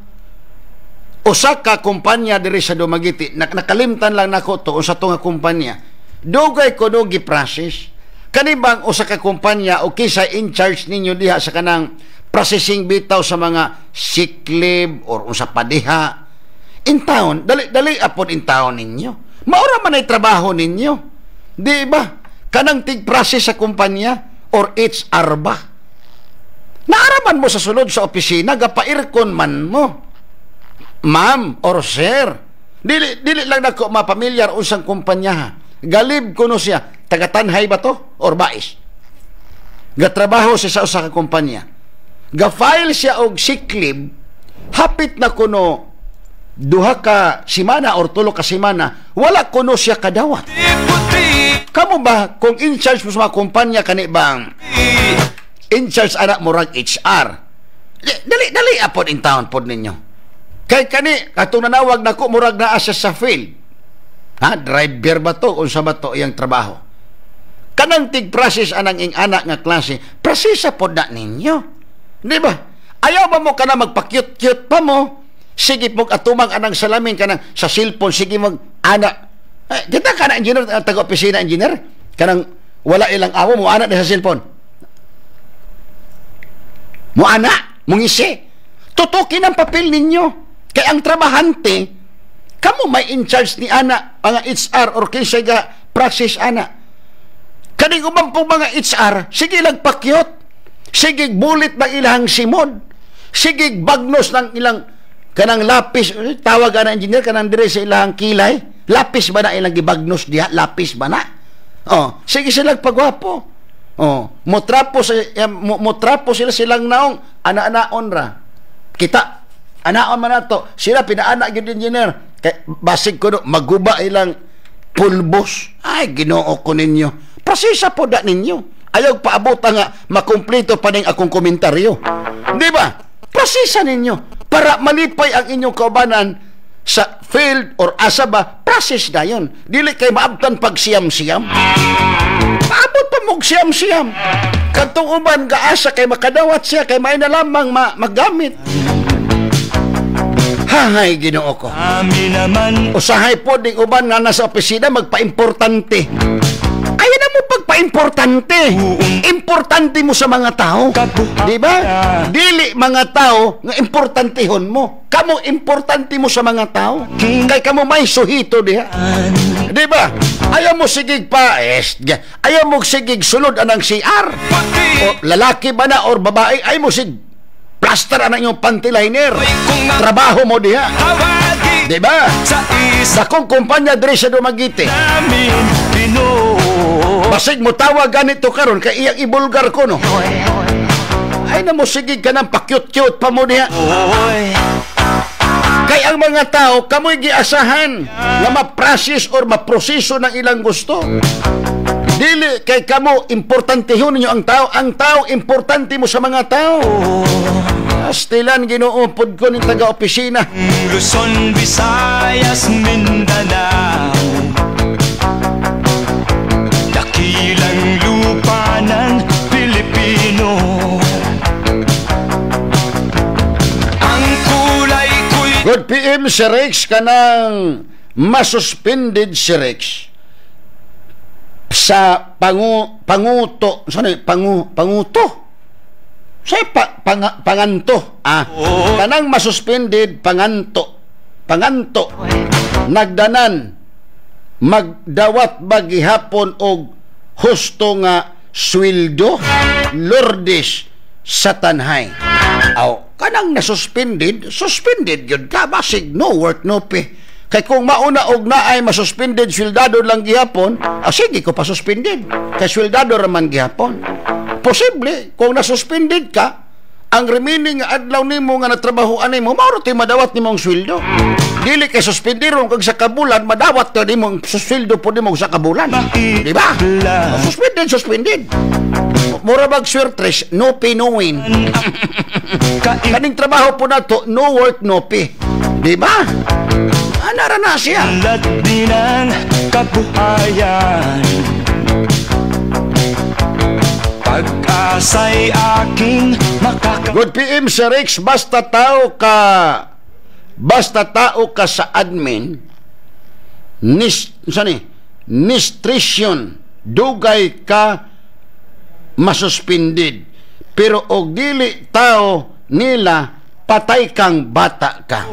Usa ka kumpanya diri sa Dumaguete nakalimtan lang nako to usa to nga kumpanya dugay ko no gi-process kanibang usa ka kumpanya o kisa in charge ninyo diha sa kanang processing bitaw sa mga sick leave or unsa padiha in town, dali apod in town ninyo. Maura man ay trabaho ninyo. Di ba? Kanang tig-process sa kumpanya or HR ba? Naaraman mo sa sulod sa opisina, gapa-aircon man mo. Ma'am or sir. Dili lang nako mapamilyar unsang kumpanya. Galib ko no siya. Tagatanhay ba to? Or bais? Gatrabaho siya sa usa ka kumpanya. Ga-file siya og sick leave, hapit na kuno duha ka simana or tulo ka simana, wala kuno siya kadawat. Kamo ba kung in charge mo sa mga kumpanya kani bang in charge anak mo rag HR? Dali apod in town pod ninyo. Kay kani katong nanawag nako murag naa siya sa field. Driver ba to unsa ba to iyang trabaho? Kanang tig-process anang ing anak nga klase, processa pod na ninyo. Di ba? Ayaw ba mo ka na magpa-cute-cute pa mo? Sige mo atumang anang salamin ka na sa cellphone. Sige mo, anak. Kita ka na engineer, taga-opisina engineer. Kanang wala ilang awo mo, anak na sa cellphone. Mo anak, mong isi. Tutukin ang papel ninyo. Kaya ang trabahante, kamo may in charge ni anak, mga HR or kaysa ga process anak. Kaning umang po mga HR, sige lang pa-cute. Sige bulit ng ilang simod. Sige bagnos ng ilang kanang lapis. Tawag ka na engineer, kanang dire sa ilang kilay. Lapis ba na ilang gibagnos diha? Lapis ba na? Sige silang pagwapo. Motrapo sila silang naong ana-anaon ra. Kita, anaon man nato. Sila pinaanak yun engineer. Kay basig ko maguba ilang pulbos. Ay, Ginoo ko ninyo. Pasisa po da ninyo. Ayaw paabot nga makumpleto pa ning akong komentaryo. Di ba? Prosesa ninyo para malipay ang inyong kaubanan sa field or asa ba, process na yun. Dili kay maabtan pag siyam-siyam. Paabot pa mong siyam-siyam. Kantong uban, gaasa kay makadawat siya, kay may na lamang magamit. Hahay, Ginoo ko. Usahay po ding uban nga nasa opisina, magpa-importante. Kaya na mo pagpa-importante. Importante mo sa mga tao. Di ba? Dili mga tao nga importantehon mo. Kamo importante mo sa mga tao. Kay kamo may suhito diha. Di ba? Ayaw mo sigig pa, ayaw mo sigig sulod anang CR. O lalaki ba na or babae, ayaw mo sig plaster anang yung panty liner. Trabaho mo diha. Di ba? Dakong kumpanya diri sa Dumaguete. Basig mo tawag ganito karon kay iyang ibulgar ko no. Ay na mo sigig ka ng pakyut-kyut pa mo diha. Kay ang mga tao kamoy giasahan nga ma-process or ma-proseso ng ilang gusto. Dili kay kamo importantehon ninyo ang tao. Ang tao importante mo sa mga tao. Astilan ginuupod ko ng taga-opisina. Luzon, Visayas, Mindanao, dakilang lupa ng Pilipino. Ang kulay ko'y... Good PM si Rex kanang masuspended si Rex sa panguto sa panganto kanang masuspended panganto nagdanan magdawat bagihapon og husto nga sweldo Lourdes sa tanhay. Kanang nasuspended yun ka basig no work no pay. Kay kung mauna og naay masuspended sweldado lang gihapon, sige ko pa suspended. Kay sweldado raman gihapon. Posible kung nasuspended ka, ang remaining adlaw nimo nga natrabahoan nimo mao tay madawat nimong sweldo. Dili kay suspendiron kag sa kabulan madawat ka nimong sweldo po nimo sa kabulan. Di ba? Suspended. Mura bag swertres, no pay no win. Kaning trabaho po nato, no work no pay. Di ba? Anara na siya. Din ang kabuhayan, pag-asa'y aking Good PM si Rex, basta tao ka sa admin, nutrition, dugay ka masuspended. Pero og dili tao nila, patay kang bata ka.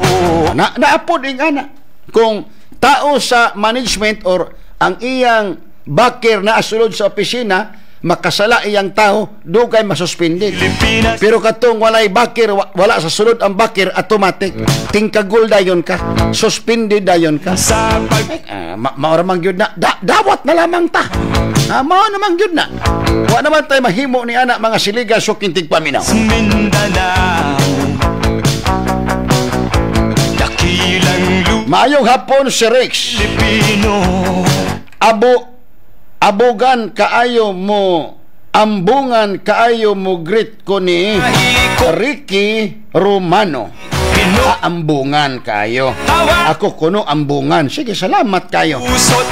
Naapod ing ana. Kung tao sa management or ang iyang bakir na asulod sa opisina, makasala iyang tao, dugay masuspended. Pero katong walay bakir, wala sa sulod ang bakir, automatic. Tingkagul dayon ka. Suspended dayon ka. Mauramang yun na. Dawat na lamang ta. Mao namang yun na. Wa naman tayo mahimo ni anak mga siliga sukintig paminaw. Maayong hapon si Rex. Abogan kaayo mo, ambungan kaayo mo greet ko ni Ricky Romano. Ambungan kayo. Ako kuno ambungan. Sige, salamat kayo.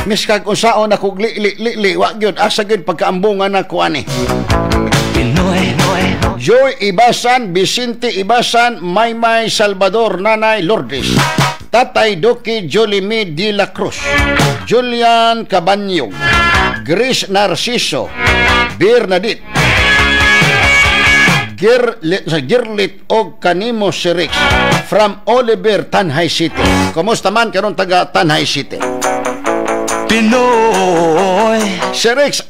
Miskag usaon ako li wa gyud asa gyud pagkaambungan ako ani. Joy Ibasan, Vicente Ibasan, Maymay Salvador, Nanay Lourdes, Tatay Doki Jolimi de la Cruz, Julian Cabanyong, Grace Narciso, Bernadette, Girlit og kanimo si Rex from Oliver, Tanhay City. Kumusta man karon taga Tanhay City? Pinoy. Si Rex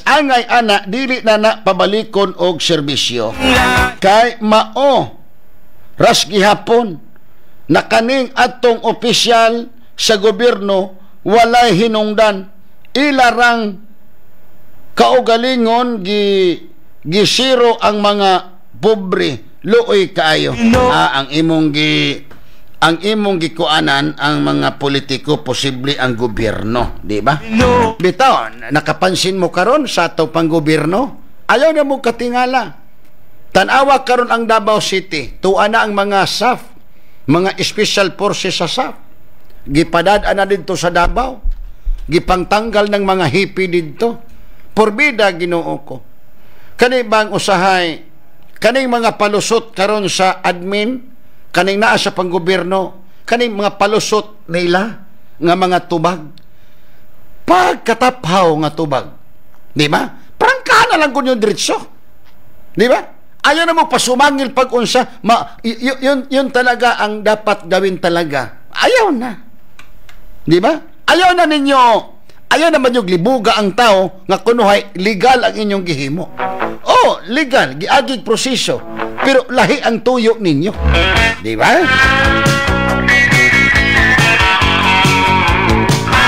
angay ana dili na pabalikon og serbisyo. Kay mao ras gihapon nakaning atong opisyal sa gobyerno walay hinungdan, ilarang kaugalingon gisiro ang mga pobre, luoy kaayo. Ang imong gikuanan ang mga politiko, posible ang gobyerno, di ba? Bitaw, nakapansin mo karon sa ato pang gobyerno, ayaw na mo katingala. Tanawa karon ang Davao City, tuwa na ang mga SAF, mga special forces sa SAF. Gipadadaan na dito sa Davao. Gipangtanggal ng mga hippie dito. Porbida, Ginoo ko. Kani bang usahay, kaning mga palusot karon sa admin, kaning naa sa panggobyerno, kaning mga palusot nila nga mga tubag. Pagkataphaw nga tubag. Di ba? Prangka na lang kung yung diretso. Di ba? Ayaw na mo pasumangil pag-unsa. Yun talaga ang dapat gawin talaga. Ayaw na. Di ba? Ayaw na ninyo. Ayaw naman yung libuga ang tao nga kunuhay legal ang inyong gihimo. Oh, legal. Giagig proseso. Pero lahi ang tuyo ninyo. Di ba?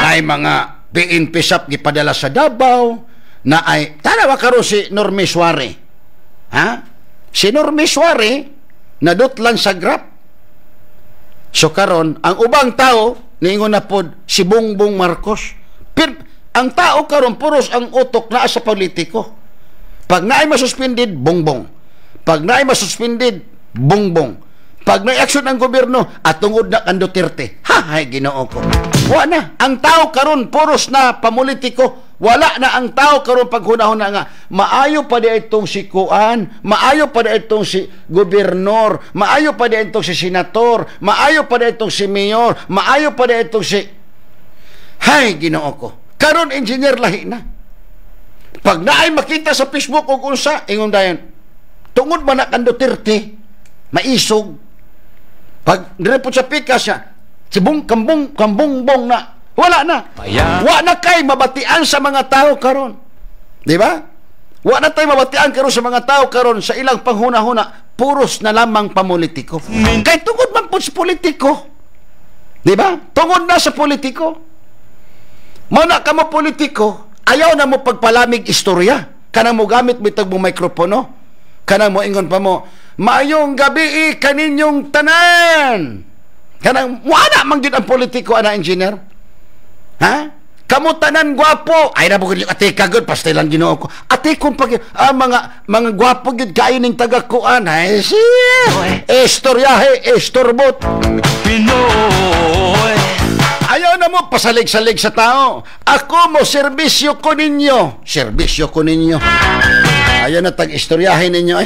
Ay mga PNP SAP gipadala sa Davao na ay tanawa karon si Norme Suare. Ha? Si Norme Suare nadutlan sa Grab. So karon ang ubang tao ningon na pod si Bongbong Marcos. Pero ang tao karon puros ang utok naa sa politiko. Pag naay masuspended, Bongbong. Pag naay masuspended, Bongbong. Pag naay aksyon ang gobyerno at tungod na kan Duterte. Hay Ginoo ko. Wa na ang tao karon puros na papolitiko. Wala na ang tao karon paghunahon na nga maayo pa di itong si Kuan, maayo pa di itong si gobernador, maayo pa di itong si senator, maayo pa di itong si mayor, maayo pa di itong si hay Ginoo ko. Karon engineer lahi na. Pag naay makita sa Facebook og unsa ingon dayon. Tungod man na kan Duterte maisog. Pag direpot sa pikas siya, sibong kambong na wala na. Wa na kay mabatian sa mga tao karon. Di ba? Wa na tay mabatian karon sa mga tao karon sa ilang panghuna-huna, puros na lamang papolitiko. Kay tungod man pud sa politiko. Di ba? Tungod na sa politiko. Mana ka mo politiko, ayaw na mo pagpalamig istorya. Kanang mo gamit mo itag mong mikropono. Kanang mo ingon pa mo, maayong gabi kaninyong tanan. Kanang wala man gyud ang politiko ana engineer. Ha? Kamu tanan gwapo. Ay na bukod yung ate kagod pastilan Ginoo ko. Ate kung pag mga gwapo gyud kayo ning taga-kuan. Ay siya. Istoryahe, istorbot. Pinoy. Ayaw na mo pasalig-salig sa tao. Ako mo serbisyo ko ninyo. Serbisyo ko ninyo. Ayaw na tag-istoryahin ninyo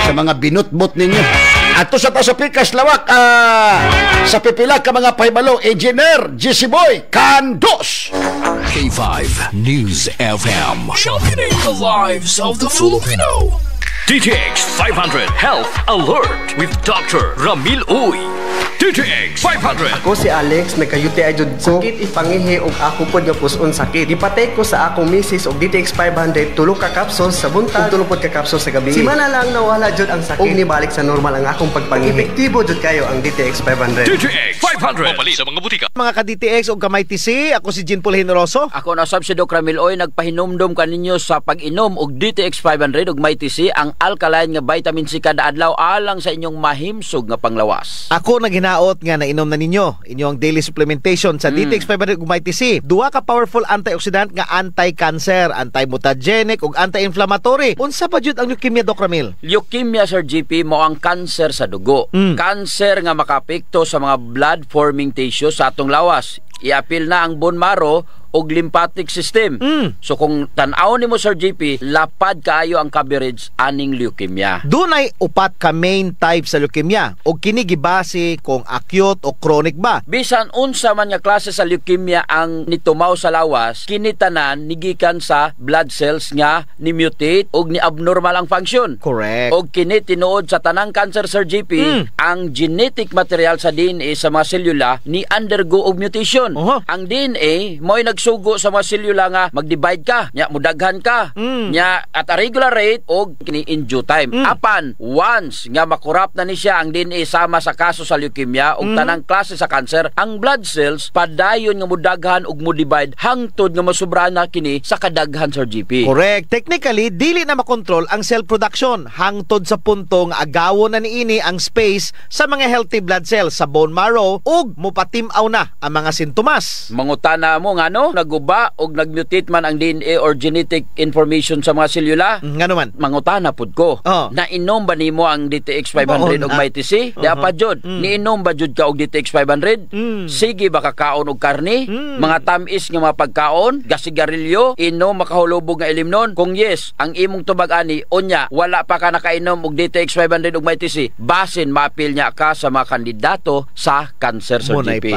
sa mga binutbot ninyo. Ato sa pikas lawak sa pipila ka mga pahibalo, Engineer GC Boy Kandos. K5 News FM, championing the lives of the Filipino. DTX 500 Health Alert with Dr. Ramil Uy. DTX 500. Ako si Alex, nagkayuti ay jud ko. Sakit ipangihi og ako pod nga puson sakit. Ipatay ko sa akong misis og DTX 500 tulo ka capsules sa buntag ug tulo pod ka capsules sa gabi. Simana lang nawala jud ang sakit. Og nibalik sa normal ang akong pagpangihi. Epektibo jud kayo ang DTX 500. DTX 500. Mapalit sa mga butika. Mga ka-DTX o kamay TC, ako si Jean Paul Generoso. Ako na sab si Doc Ramil Oy, nagpahinomdom kaninyo sa pag-inom og DTX 500 ug may TC ang alkaline nga vitamin C kada adlaw alang sa inyong mahimsog nga panglawas. Ako naghinaot nga nainom na ninyo inyong daily supplementation sa DTX 500 ug may TC. Duha ka powerful antioxidant nga anti-cancer, anti-mutagenic ug anti-inflammatory. Unsa pa jud ang leukemia, Doc Ramil? Leukemia, Sir GP, mo ang cancer sa dugo. Cancer nga makapekto sa mga blood-forming tissue sa atong lawas. Iapil na ang bone marrow og lymphatic system. So kung tan-aw nimo Sir GP, lapad kaayo ang coverage aning leukemia. Dunay upat ka main type sa leukemia og kini gibase kung acute o chronic ba. Bisan unsa man nga klase sa leukemia ang nitumaw sa lawas, kini tanan nigikan sa blood cells nga ni mutate og ni abnormal ang function. Correct. Og kini tinuod sa tanang cancer Sir GP, ang genetic material sa DNA sa mga selula ni undergo og mutation. Ang DNA mo'y sugo sa mga selula nga mag-divide ka, nya mudaghan ka, nya at a regular rate og kini in due time. Apan once nga makorrupt na ni siya ang DNA sama sa kaso sa leukemia og tanang klase sa cancer, ang blood cells padayon nga mudaghan og mo-divide hangtod nga masubra na kini sa kadaghan Sir GP. Correct. Technically dili na makontrol ang cell production hangtod sa punto nga agawon na niini ang space sa mga healthy blood cells sa bone marrow ug mopatim-aw na ang mga sintomas. Mangutana mo nga no? naguba o nagmutate man ang DNA or genetic information sa mga selula, nga naman mangutana pud ko. Na inom ba nimo ang DTX 500 og Mighty C? Di apa jud? Niinom ba jud ka og DTX 500? Sige ba kakaon og karne? Mga tamis nga mga pagkaon, gasigarilyo, inom makahulubog nga ilimnon? Kung yes, ang imong tubag ani unya wala pa ka nakainom og DTX 500 og Mighty C, basin maapil niya ka sa mga kandidato sa cancer Sir GP.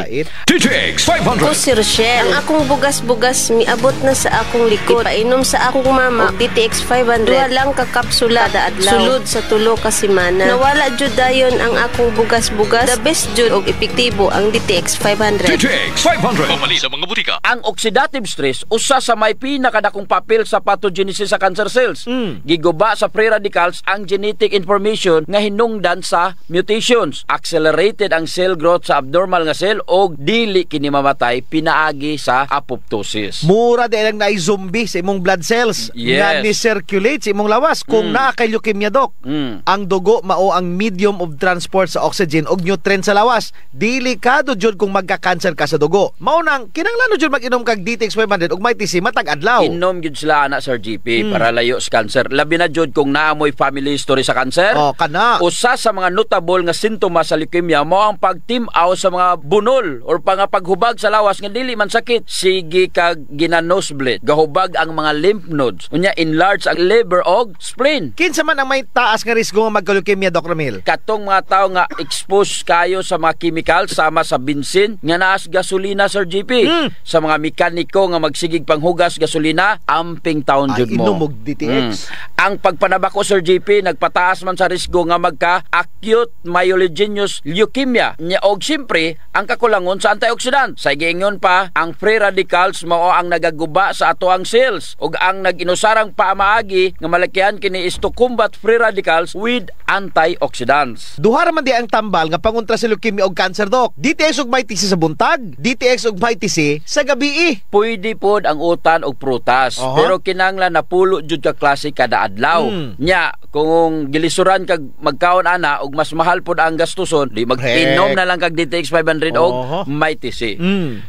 DTX 500. Ako si Rochelle. Ang akong bugas-bugas miabot na sa akong likod. Painom sa akong mama og DTX 500. Duha lang ka kapsula kada adlaw. Sulod sa tulo ka semana. Nawala jud dayon ang akong bugas-bugas. The best jud og epektibo ang DTX 500. DTX 500. Pamali sa mga butika. Ang oxidative stress usa sa may pinakadakong papel sa pathogenesis sa cancer cells. Giguba sa free radicals ang genetic information nga hinungdan sa mutations. Accelerated ang cell growth sa abnormal nga cell o dili kini mamatay pinaagi sa apoptosis. Mura di lang na zombie sa imong blood cells nga ni-circulate sa imong lawas kung naa kay leukemia, Dok. Ang dugo mao ang medium of transport sa oxygen ug nutrient sa lawas. Delikado jud kung magka-cancer ka sa dugo. Mao nang kinahanglan jud mag-inom kag DTX 500 ug Mighty C matag adlaw. Inom jud sila ana Sir GP para layo sa cancer. Labi na jud kung naamoy family history sa cancer. Kana. Usa sa mga notable nga sintomas sa leukemia mao ang pagtim-aw sa mga bunol or paghubag sa lawas nga dili man sakit. Sige kag gina-nosebleed, gahubag ang mga lymph nodes. Unya enlarge ang liver og spleen. Kinsa man ang may taas nga risgo nga magka-leukemia, Dok Ramil? Katong mga tao nga exposed kayo sa mga chemical sama sa bensin nga naas gasolina Sir GP. Sa mga mekaniko nga magsigig panghugas gasolina, amping taon jud mo. Inom og DTX. Ang pagpanabako Sir GP nagpataas man sa risgo nga magka-acute myelogenous leukemia. Nya og siyempre ang kakulangon sa antioxidant. Sa giingon pa, ang free radicals mao ang nagaguba sa atoang cells ug ang nag-inusarang paamaagi nga malakihan kini is to combat free radicals with antioxidants. Duha ra man di ang tambal nga pangontra sa leukemia og cancer, Dok. DTX ug Mighty C sa buntag, DTX ug Mighty C sa gabi. Pwede pod ang utan og prutas, pero kinahanglan napulo jud ka klase kada adlaw. Nya kung gilisuran kag magkaon ana og mas mahal pod ang gastuson, di mag-inom na lang kag DTX 500 og Mighty C.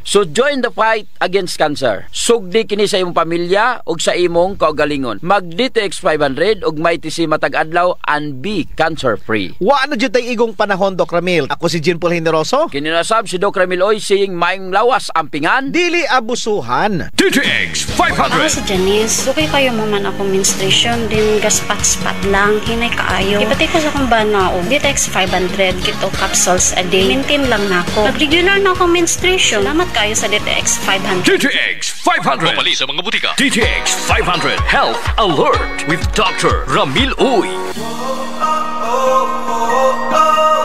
So join the fight against cancer. Sugdi kini sa imong pamilya og sa imong kaugalingon. Mag DTX 500 og Mighty C matag adlaw and be cancer free. Wa na jud tay igong panahon, Dok Ramil. Ako si Jean Paul Generoso. Kininasab si Doc Ramil Oy saying maing lawas ampingan, dili abusuhan. DTX 500. Ako si Janice. Okay kayo mo man ako menstruation din gaspat-spat lang hinay kaayo. Ipati ko sa kung banaog. DTX 500 kito capsules a day. Maintain lang nako. Nag-regular na ako menstruation. Salamat kayo sa DTX 500. DTX 500. Pamali sa mga butika. DTX 500 Health Alert with Dr. Ramil Uy.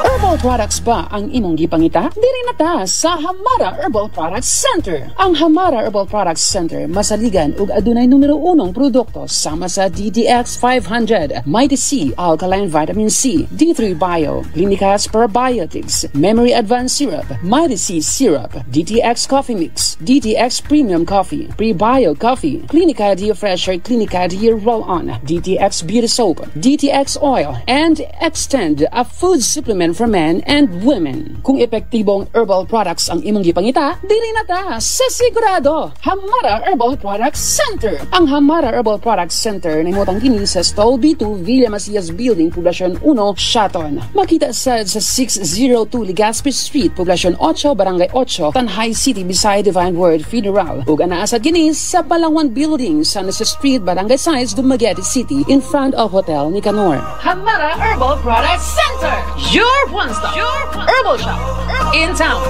Herbal products ba ang imong gipangita? Diri na ta sa Hamara Herbal Products Center. Ang Hamara Herbal Products Center masaligan ug adunay numero 1 produkto sama sa DTX 500, Mighty C Alkaline Vitamin C, D3 Bio, Clinicas Probiotics, Memory Advanced Syrup, Mighty C Syrup, DTX Coffee Mix, DTX Premium Coffee, Pre-Bio Coffee, Clinica Fresher, Clinica Roll-On, DTX Beauty Soap, DTX Oil, and Extend, a food supplement for men and women. Kung epektibong herbal products ang imong gipangita, dili na ta sa sigurado. Hamara Herbal Products Center. Ang Hamara Herbal Products Center na imotang kini sa Stall B2 Villa Macias Building, Poblacion 1, Shaton. Makita sa 602 Legazpi Street, Poblacion 8, Barangay 8, Tanhay City, beside Divine Word Federal. Ug anaasad kini sa Balawan Building, San Jose Street, Barangay 6, Dumaguete City, in front of Hotel Nicanor. Hamara Herbal Products Center. Your one-stop herbal shop in town.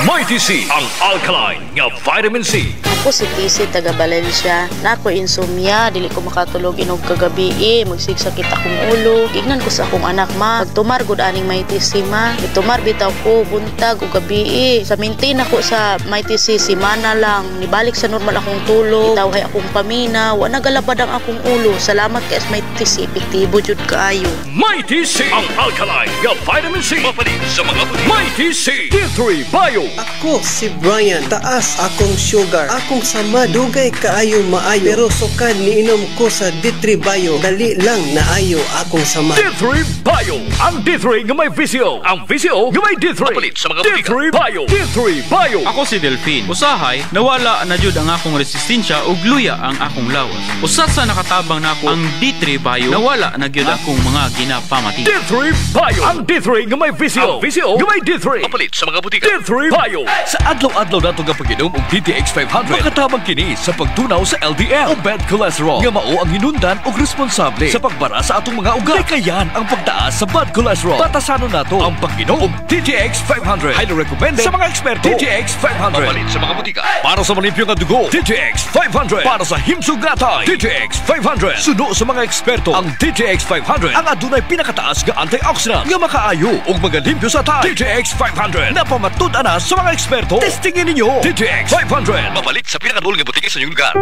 Mighty C ang alkaline nga vitamin C. Ako si Casey taga Valencia. Nako insomnia, dili ko makatulog inog kagabi. Magsigsakit akong ulo. Ignan ko sa akong anak ma. Pagtumar gud aning Mighty C ma. Itumar bitaw ko buntag ug gabi. Sa maintain ako sa Mighty C semana lang. Nibalik sa normal akong tulog. Tawhay akong pamina. Wa nagalabad ang akong ulo. Salamat kay Mighty C. Epektibo jud kaayo. Mighty C ang alkaline nga vitamin C. Mapalit sa mga Mighty C D3 Bio. Ako si Brian. Taas akong sugar. akong sama dugay kaayo maayo pero sukad niinom ko sa D3 Bio dali lang naayo akong sama. D3 Bio, ang D3 nga may visio, ang visio nga may D3. Mapalit sa mga butika. D3 Bio, D3 Bio. Ako si Delphine. Usahay, nawala na jud ang akong resistensya ug luya ang akong lawas. Usat sa nakatabang nako ang D3 Bio, nawala na gyud akong mga ginapamati. D3 Bio, ang D3 nga may visio, ang visio nga may D3. Mapalit sa mga butika. D3 Bio. Sa adlaw-adlaw nato nga pag-inom og DTX 500, makatabang kini sa pagtunaw sa LDL o bad cholesterol nga mao ang hinundan og responsable sa pagbara sa atong mga ugat. Kayan ang pagtaas sa bad cholesterol. Batasanon nato ang pag-inom og DTX 500. Highly recommended sa mga eksperto. DTX 500. Mapalit sa mga butika. Para sa malimpyo nga dugo, DTX 500. Para sa himsugatay, DTX 500. Suno sa mga eksperto, ang DTX 500 ang adunay pinakataas nga antioxidant nga makaayo og magalimpyo sa tay. DTX 500 na pamatud-an na sa mga eksperto. Testingin ninyo. DTX 500. Mapalit sa pinakadul nga butika sa inyong lugar.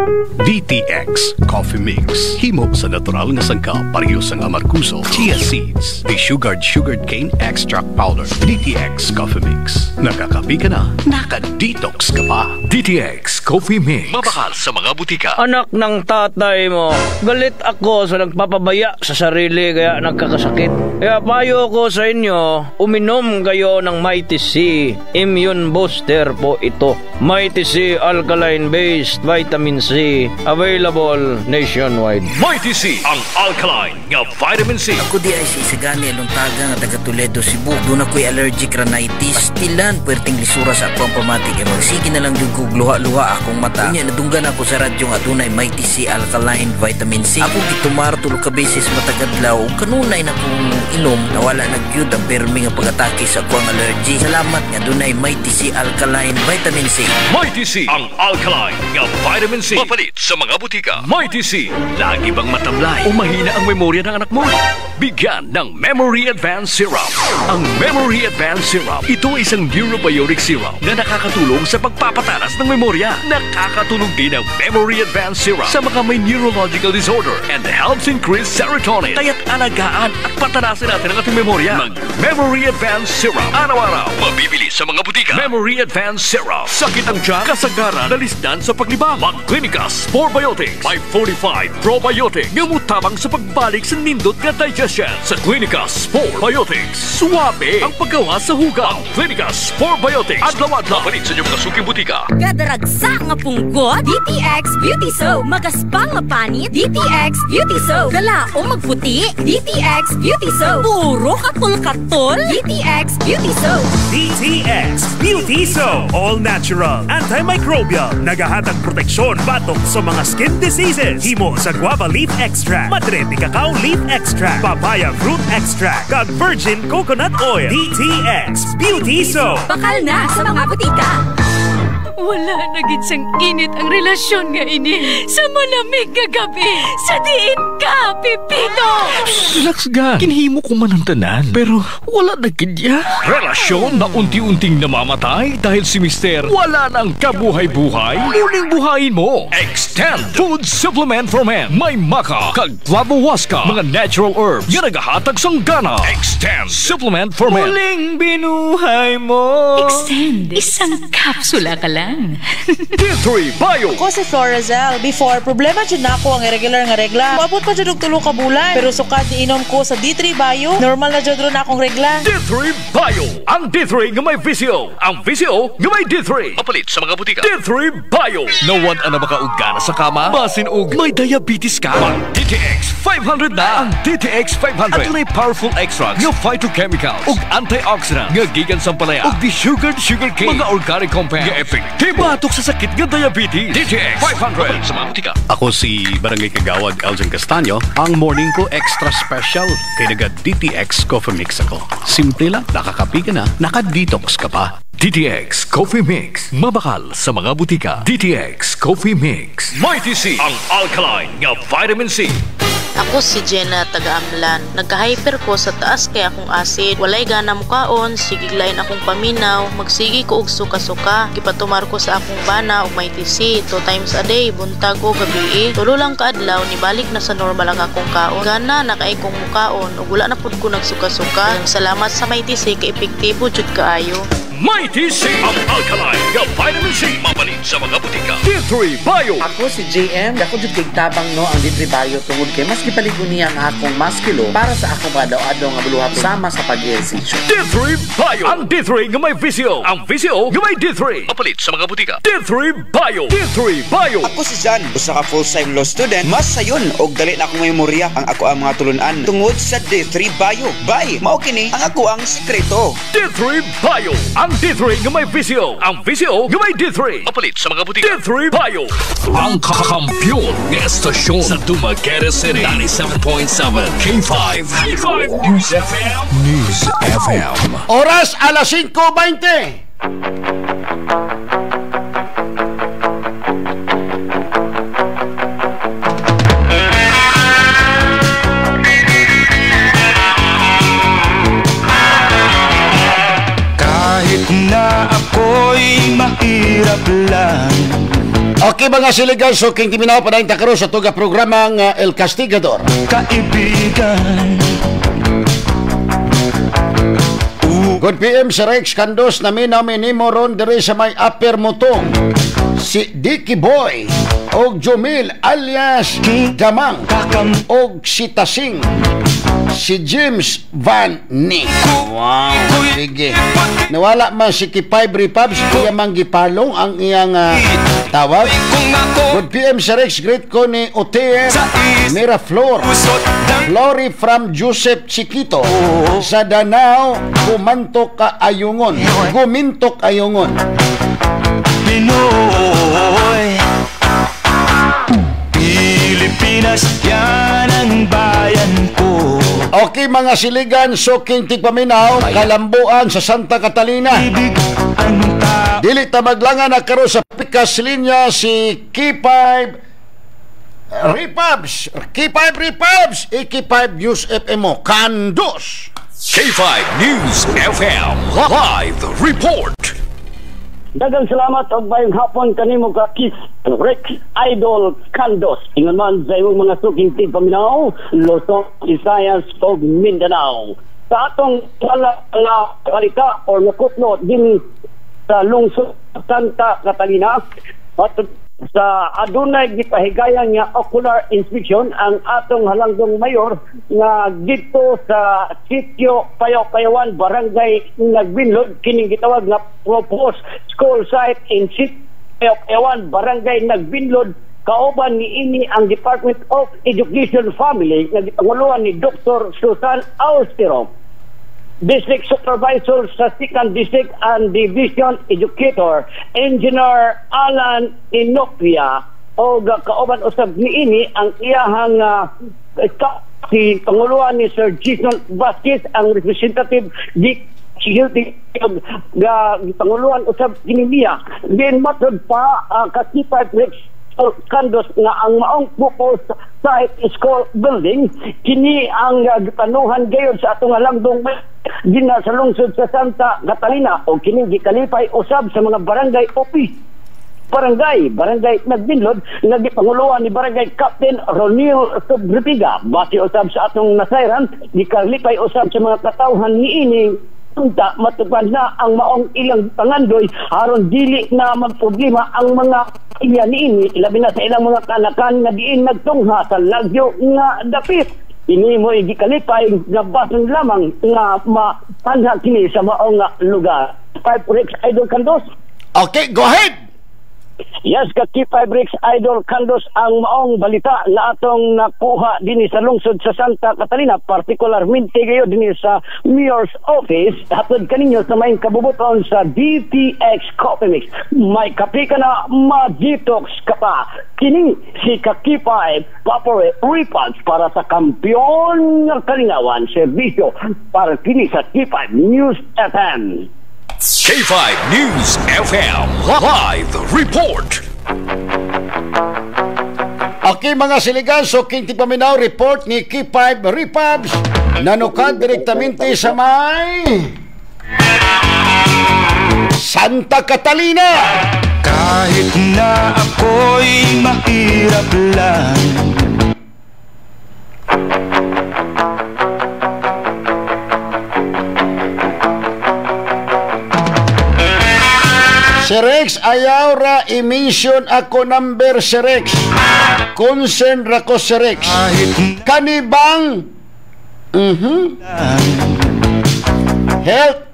DTX Coffee Mix. Himo sa natural nga sangkap pareho sa amarkuso, chia seeds, sugared cane extract powder. DTX Coffee Mix. Nakakapi ka na, naka-detox ka pa. DTX Coffee Mix. Mabakal sa mga butika. Anak ng tatay mo, galit ako sa nagpapabaya sa sarili kaya nagkakasakit. Kaya payo ko sa inyo, uminom kayo ng Mighty C. Immune Booster po ito. Mighty C Alkaline-based Vitamin C. Available nationwide. Mighty C, ang alkaline nga vitamin C. Ako di ay si Isagani Aluntaga nga taga Toledo, Cebu. Doon ako'y allergic rhinitis. Pastilan, puwerteng lisura sa akong pamatik. E magsige na lang yung kugluha-luha akong mata. Kanya, nadunggan ako sa radyo nga dunay Mighty C Alkaline Vitamin C. Ako gitumar tulog ka beses matagadlaw. Kanunay na kong inom. Nawala nagyud ang permi nga pag-atake sa akong allergy. Salamat nga dunay Mighty C Alkaline Vitamin C. Mighty C, ang alkaline nga vitamin C. Mapalit sa mga butika. Mighty C, lagi bang matablay o mahina ang memorya ng anak mo? Bigyan ng Memory Advanced Syrup. Ang Memory Advanced Syrup, ito ay isang neurobiotic syrup na nakakatulong sa pagpapatalas ng memorya. Nakakatulong din ang Memory Advanced Syrup sa mga may neurological disorder and helps increase serotonin. Kaya't alagaan at patanasin natin ang ating memorya. Mag-Memory Advanced Syrup. Araw-araw, mabibili sa mga butika. Memory Advanced Syrup. Sakit ang tiyan, kasagaran, dalisdan sa paglibang. Mag-Clinicas Probiotics by 45 Probiotics. Ngamutabang sa pagbalik sa nindot nga digestion. Sa Clinicas Probiotics, suwabe ang paggawa sa hugaw. Clinicas Probiotics. Adlaw-adlaw. Mapalit sa inyong kasuking butika. Gadaragsa nga punggot, DTX Beauty Soap. Magaspang nga panit, DTX Beauty Soap. Galaong magputi, DTX Beauty Soap. Puro katol-katol, DTX Beauty Soap. DTX Beauty Soap. All natural, antimicrobial, nagahatag proteksyon batok sa mga skin diseases. Himo sa guava leaf extract, madre de cacao leaf extract, papaya fruit extract, kag virgin coconut oil. DTX Beauty Soap. Bakal na sa mga butika. Wala na gid sang init ang relasyon nga ini. Sa malamig nga gabi, sa diin ka, Pipito! Relax ga. Kinhimo ko man ang tanan. Pero wala na gid ya. Relasyon na unti-unting namamatay dahil si Mister wala nang kabuhay-buhay. Muling buhayin mo. Extend Food Supplement for Men. May maka, kag flavowaska, mga natural herbs nga nagahatag sang gana. Extend Supplement for Men. Muling binuhay mo. Extend. Isang kapsula ka lang. D3 Bio. Ako si Florazel. Before, problema dyan na ako ang irregular nga regla. Maabot pa dyan og 3 ka bulan. Pero sukad ni inom ko sa D3 Bio, normal na dyan ron akong regla. D3 Bio. Ang D3 nga may visio. Ang visio nga may D3. Mapalit sa mga butika. D3 Bio. Nawad na makaugana sa kama. Basin og may diabetes ka. Mag DTX 500 na. Ang DTX 500. At tunay powerful extracts nga phytochemicals ug antioxidant nga gikan sa palaya ug desugared sugarcane. Mga organic compounds nga effective batok sa sakit nga diabetes. DTX 500 sa mga butika. Ako si Barangay Kagawad Elgin Castaño. Ang morning ko extra special kay naga DTX Coffee Mix ako. Simple lang, nakakapi ka na, naka-detox ka pa. DTX Coffee Mix. Mabakal sa mga butika. DTX Coffee Mix. Mighty C, ang alkaline nga vitamin C. Ako si Jenna taga-Amlan. Nagka-hyper ko sa taas kay akong acid. Walay gana mukaon, sigiglain akong paminaw, magsigi ko og suka-suka. Gipatumar ko sa akong bana og may TC 2 times a day, buntag o gabi. Tulo lang kaadlaw nibalik na sa normal ang akong kaon. Gana nakaay kong mukaon ug wala na pud ko nagsuka-suka. Salamat sa may TC kay epektibo jud kaayo. Mighty C, ang alkaline nga Vitamin C. Mapalit sa mga butika. D3 Bio. Ako si JM. Ako jud kay tabang no ang D3 Bio tungod kay mas gipaligon niya ang akong maskilo para sa akong adlaw-adlaw nga buluhat sama sa pag-ehersisyo. D3 Bio. Ang D3 nga may VCO. Ang VCO nga may D3. Mapalit sa mga butika. D3 Bio. D3 Bio. Ako si Jan, usa ka full-time law student. Mas sayon og dali na akong memorya ang ako ang mga tulunan tungod sa D3 Bio. Bye, mao kini ang ako ang sekreto. D3 Bio. Ang D3 nga may VCO. Ang VCO nga may D3. Mapalit sa mga butika. D3 Bio. Ang kakampiyon ng estasyon sa Dumaguete City 97.7 K5 News FM. News FM. Oras alas 5:20. Kahit na ako'y mahirap lang. Okay mga siligan, so king timinaw pa na yung takaro sa tuga programang El Castigador. Kaibigan. Good PM sa Rex Candos na minaminimo ron diri sa may Upper Mutong. Si Dicky Boy og Jomil alias Damang og si Tasing. Si James Van Nick. Wow. Sige. Nawala man si Kipay Bripabs, kaya manggipalong ang iyang tawag. Good PM sa Rex, great ko ni OTM Miraflor. Flory from Joseph Chiquito. Sa Danao, Gumintok Ayungon. Pinoy, Pilipinas, yan ang bayan ko. Okay mga siligan, so king tigpaminaw, Kalambuan sa Santa Catalina. Dili ta maglangan na karo sa pikas linya si K5 Repubs, K5 News FM mo, Kandos. K5 News FM Live Report. Dagang salamat og bayong hapon kanimo ka Kiss Rex Idol Kandos. Ingon man sa imong mga suking tigpaminaw, Luzon, Visayas ug Mindanao. Sa atong wala nga kalita or nakutno din sa lungsod Santa Catalina at sa adunay gipahigayan nga ocular inspection ang atong halangdong mayor nga dito sa sitio Payaw-Payawan, barangay Nagbinlod, kining gitawag nga proposed school site in sitio Payaw-Payawan, barangay Nagbinlod. Kauban ni ini ang Department of Education Family nga gipanguluan ni Dr. Susan Austero, District Supervisor sa 2nd District and Division Educator, Engineer Alan Inopia, o kauban usab niini ang iyahang si Panguluan ni Sir Jason Vasquez, ang representative di security Panguluan usab kinimiya. Then matod pa kasipat Rex Kandos nga ang maong pupos site school building kini ang gipanuhan gayon sa atong halangdong gina sa lungsod sa Santa Catalina o kini gikalipay usab sa mga barangay office barangay Nagbinlod nga gipanguluan ni barangay Captain Ronil Sobripiga. Base usab sa atong nasayran gikalipay usab sa mga katawhan niini unta matupad na ang maong ilang pangandoy aron dili na magproblema ang mga iya niini labi na sa ilang mga kanakan nga diin nagtungha sa lagyo nga dapit. Ini mo gikalipay nga bason lamang nga mapanha kini sa maong lugar. 5 Rex Idol Kandos. Okay, go ahead. Yes, K5 Rex Idol Kandos ang maong balita na atong nakuha din sa lungsod sa Santa Catalina, particularmente kayo din sa Mayor's Office. Hatod kaninyo sa maing kabubuton sa DTX Coffee Mix. May kape ka na, ma-detox ka pa. Kini si K5 Papore Repulse para sa kampiyon ng Kalingawan, serbisyo para kini sa K5 News FM. K5 News FM Live Report. Okay mga siligan, so king tipaminaw report ni K5 Repubs nanukad direktamente sa may Santa Catalina. Kahit na ako'y mahirap lang, Si Rex, ayaw ra i-mention ako number si Rex. Concern ra ko si Rex. Kanibang Health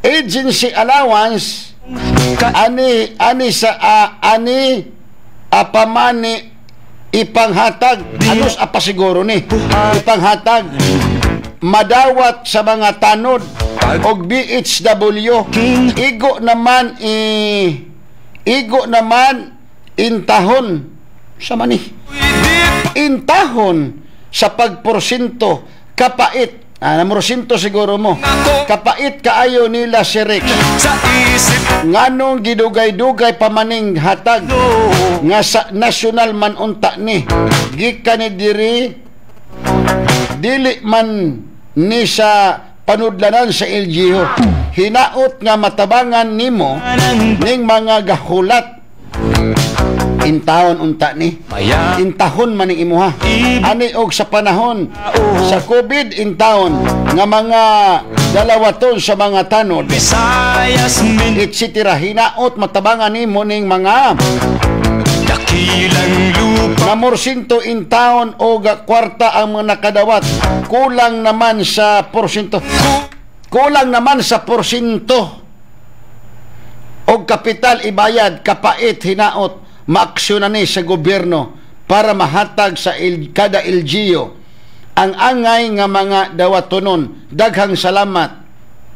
Agency Allowance ani apamani ipanghatag anos apa siguro ni ipanghatag madawat sa mga tanod og BHW igo naman intahon sa mani intahon sa pagporsyento kapait namorsinto siguro mo kapait kaayo nila si Rex nganong gidugay-dugay pamaning hatag nga sa national man unta ni gikan ni diri dili man ni sa panudlanan sa LGU hinaot nga matabangan nimo ning mga gahulat intahon unta ni intahon man ning imuha ani og sa panahon sa COVID intahon nga mga dalawaton sa mga tanod etc. hinaot matabangan nimo ning mga dakilang lupa nga morsinto intahon o kwarta ang mga nakadawat kulang naman sa porsyento og kapital ibayad kapait hinaot maaksyonan ni sa gobyerno para mahatag sa kada LGU ang angay nga mga dawatonon. Daghang salamat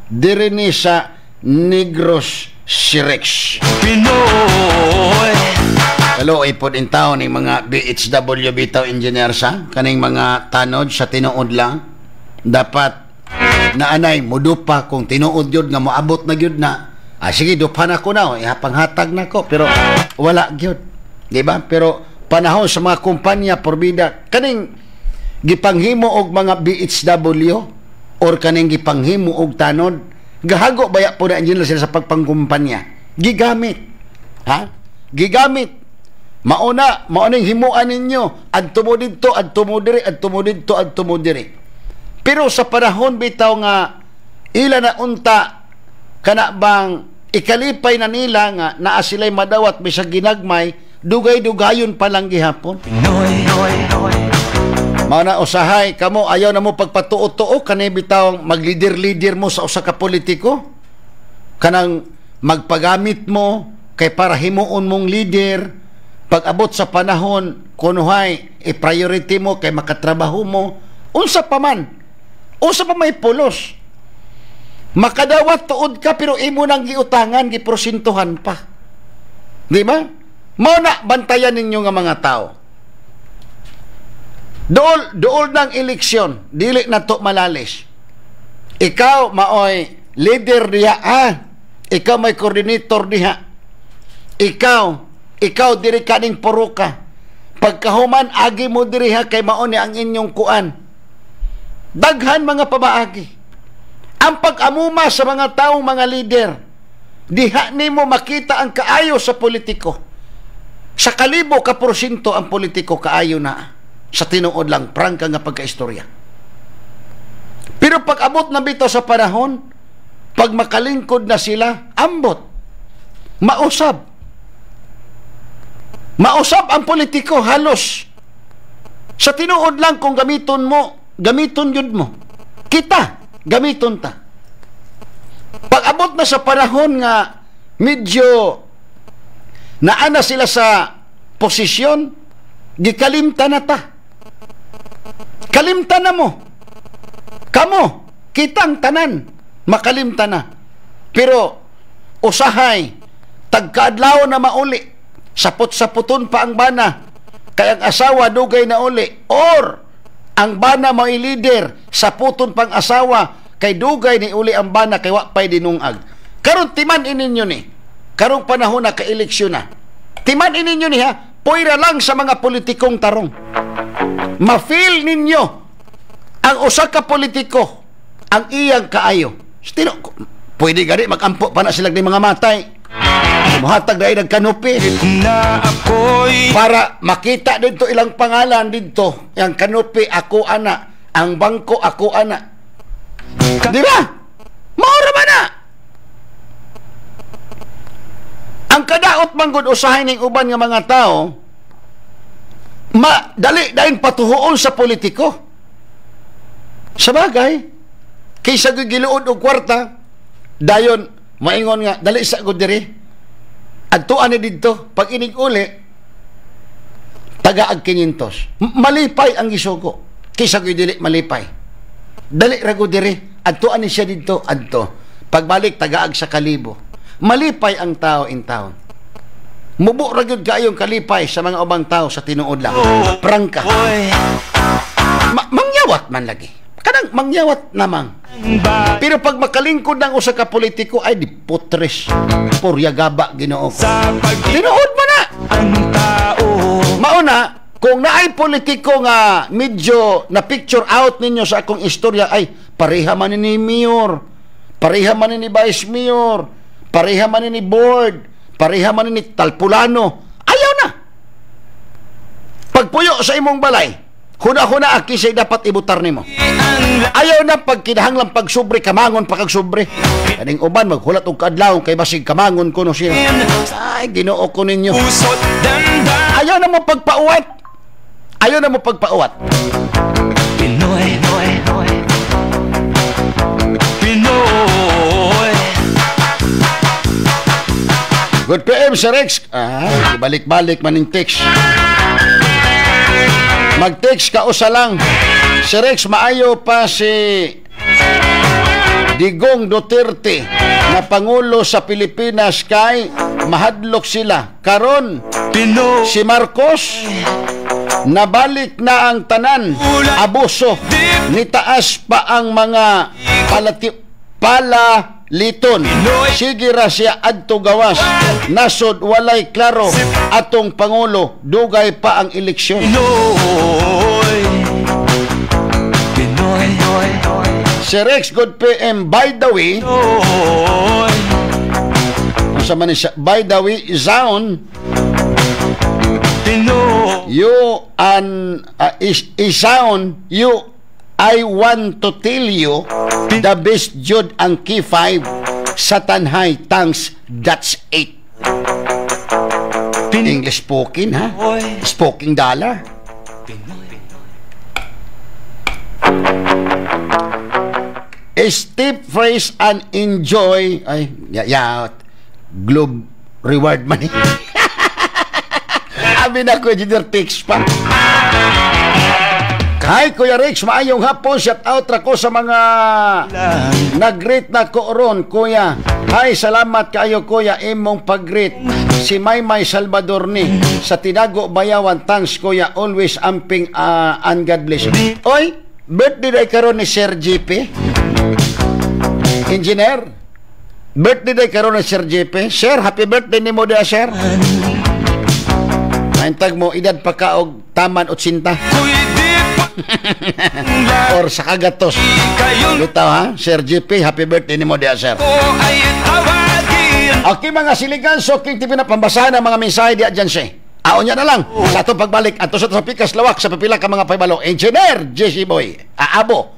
diri ni sa Negros si Rex. Pinoy. Hello, ipod in town ng mga BHW bitaw engineer sa kaning mga tanod sa tinuod lang. Dapat naanay mudupa kung tinuod yun nga moabot na yun na. Sige, dupan ako na, panghatag na ko. Pero wala gyud, di ba? Pero panahon sa mga kumpanya porbida kaning gipanghimo og mga BHW or kaning gipanghimo og tanod, gahago baya po na engineer sila sa pagpangkumpanya. Gigamit. Ha? Gigamit. Mauna ning himuan ninyo adto mo didto, adto mo diri, adto mo didto, adto mo diri. Pero sa panahon bitaw nga ila na unta kana bang ikalipay na nila nga naa sila'y madawat bisag ginagmay dugay-dugayon pa lang gihapon. Mao na usahay kamo ayaw na mo pagpatuo-tuo kanay bitaw maglider-lider mo sa usa ka politiko kanang magpagamit mo kay para himuon mong leader pag abot sa panahon kunuhay i-priority mo kay makatrabaho mo unsa pa may pulos. Makadawat tuod ka pero imo nang giutangan giprosintuhan pa. Di ba? Mao na bantayan ninyo nga mga tao. Dool ng eleksyon, dili na to malalis. Ikaw maoy leader diha, ikaw may coordinator diha. Ikaw diri kaning puruka. Pagkahuman agi mo diri ha kay mao ni ang inyong kuan. Daghan mga pamaagi. Ang pag-amuma sa mga taong mga leader, diha nimo makita ang kaayo sa politiko. Sa kalibo ka porsyento ang politiko kaayo na sa tinuod lang, prangka nga pagkaistorya. Pero pag abot na bitaw sa panahon, pag makalingkod na sila, ambot. Mausab ang politiko halos. Sa tinuod lang kung gamiton yun mo. Kita, gamiton ta. Pag abot na sa panahon nga medyo naana sila sa posisyon, gikalimta na ta. Kalimta na mo. Kamo, kitang tanan, makalimta na. Pero usahay, tagkaadlaw na mauli, sapot-saputon pa ang bana, kay ang asawa dugay na uli, or ang bana mo i-leader, saputon pang asawa, kay dugay ni uli ang bana, kay wapay dinungag. Karon timan ininyo ni, karong panahon na ka-eleksyon na, timan ininyo ni ha, poira lang sa mga politikong tarong. Ma-feel ninyo ang usa ka politiko ang iyang kaayo. Stino, pwede gani magampo pa na sila ni mga matay. Muhatag na nagkanupi para makita dito ilang pangalan dito. Yang kanupi ako ana, ang bangko ako ana. Di ba? Maura ba na? Ang kadaot manggod usahay ning uban nga mga tao, dali dayon patuhuon sa politiko. Sa bagay, kaysa giluod og kwarta, dayon maingon nga dali sa gud diri. Adtuan ni didto pag inig uli tagaag 500. Malipay ang gisugo. Kaysa gud dili malipay. Dali ra gud diri. Adtuan ni siya didto adto. Pagbalik tagaag sa 1,000. Malipay ang tao in town. Mubo ra gyud kayong kalipay sa mga ubang tao sa tinuod lang. Prangka. Mangyawat man lagi. Kanang mangyawat namang. Pero pag makalingkod ng usa ka politiko ay di putres. Puryagaba Ginoo. Tinuod man na. Mauna, kung naay politiko nga medyo na picture out ninyo sa akong istorya ay pareha man ni mayor, pareha man ni vice mayor, pareha man ni board, pareha man ni talpulano. Ayaw na. Pagpuyo sa imong balay, huna-huna aki say dapat ibutar nimo. Ayaw na pag kinahanglan pagsubre kamangon pa kag sobre. Kaning uban maghulat og kadlaw kay basig kamangon kuno siya. Ay Ginoo ko ninyo. Ayaw na mo pagpauwat. Ayaw na mo pagpauwat. Pinoy, Pinoy, Pinoy. Good PM, Sir Rex. Balik-balik man yung text. Mag-text ka usa lang. Sir Rex, maayo pa si Digong Duterte na Pangulo sa Pilipinas kay mahadlok sila. Karon, si Marcos, nabalik na ang tanan. Abuso. Nitaas pa ang mga palaliton. Sige ra siya adto gawas. Nasod walay klaro atong Pangulo. Dugay pa ang eleksyon. Si Rex Good PM, by the way, by the way, Zaun, I want to tell you the best jud ang K5 sa tanhay. Thanks, that's it. English spoken, ha? Spoken dollar. Step phrase and enjoy. Ay, Globe reward money. Amin ako, Junior Text pa. Hi, Kuya Rex, maayong hapon. Shout out ko sa mga nag-greet na ko ron, Kuya. Hi, salamat kayo, Kuya, imong pag-greet. Si Maymay Salvador ni sa Tinago Bayawan. Thanks, Kuya. Always amping and God bless. Oy, birthday day karon ni Sir JP. Engineer, birthday day karon ni Sir JP. Sir, happy birthday ni mo dia, Sir. Naintag mo, edad pa ka og taman 80. Or sa kagatos. Lutaw, ha? Sir JP, happy birthday ni mo dia, Sir. Okay, mga siligan, so king TV na pambasahan ang mga mensahe di dyan siya. Aon niya na lang. Sa itong pagbalik, ato sa pikas lawak sa papila ka mga paibalo. Engineer, JC Boy, Aabo,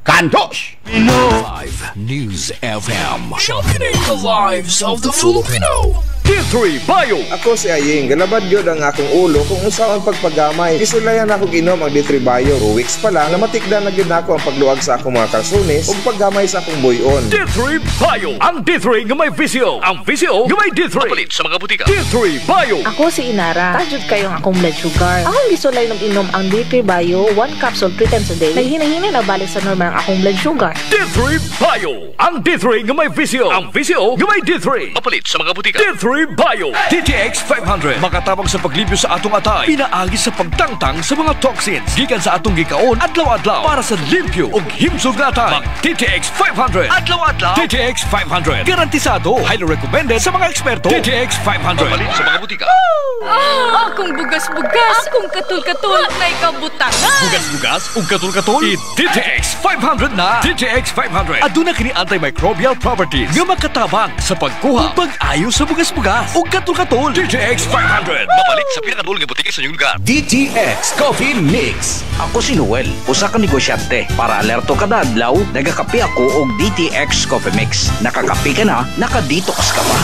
Cantos. 5 News FM, championing the lives of the Filipino. D3 Bio. Ako si Aying, galabad yun ang akong ulo kung usaw ang pagpagamay. Isulayan ako ginom ang D3 Bio. 2 weeks pa lang, namatikdan na gid ako ang pagluwag sa akong mga kalsones ug paggamay sa akong buyon. D3 Bio. Ang D3 nga may visio. Ang visio nga may D3. Papalit sa mga butika. D3 Bio. Ako si Inara. Tajud kayong akong blood sugar. Akong gisulay ng inom ang D3 Bio, 1 capsule 3 times a day. Naghinay-hinay na balik sa normal ang akong blood sugar. D3 Bio. Ang D3 nga may visio. Ang visio nga may D3. Papalit sa mga butika. D3 Bio. DTX 500 makatabang sa paglibyo sa atong atay, pinaagi sa pagtangtang sa mga toxins gikan sa atong gikaon adlaw-adlaw para sa limpyo ug himsog na atay. Mag DTX 500 adlaw-adlaw. DTX 500 garantisado, highly recommended sa mga eksperto. DTX 500 papalit sa mga butika. Akong bugas-bugas, akong katul-katul, may kabutangan. Bugas-bugas ug katul-katul, DTX 500 na. DTX 500 aduna kini antimicrobial properties nga makatabang sa pagkuha ug pag-ayo sa bugas-bugas ug katul-katul. DTX 500 mapalit sa pinakadul nga butika sa inyong lugar. DTX Coffee Mix. Ako si Noel, usa ka negosyante. Para alerto kada adlaw, nagakape ako og DTX Coffee Mix. Nakakape ka na, nakadetox ka pa.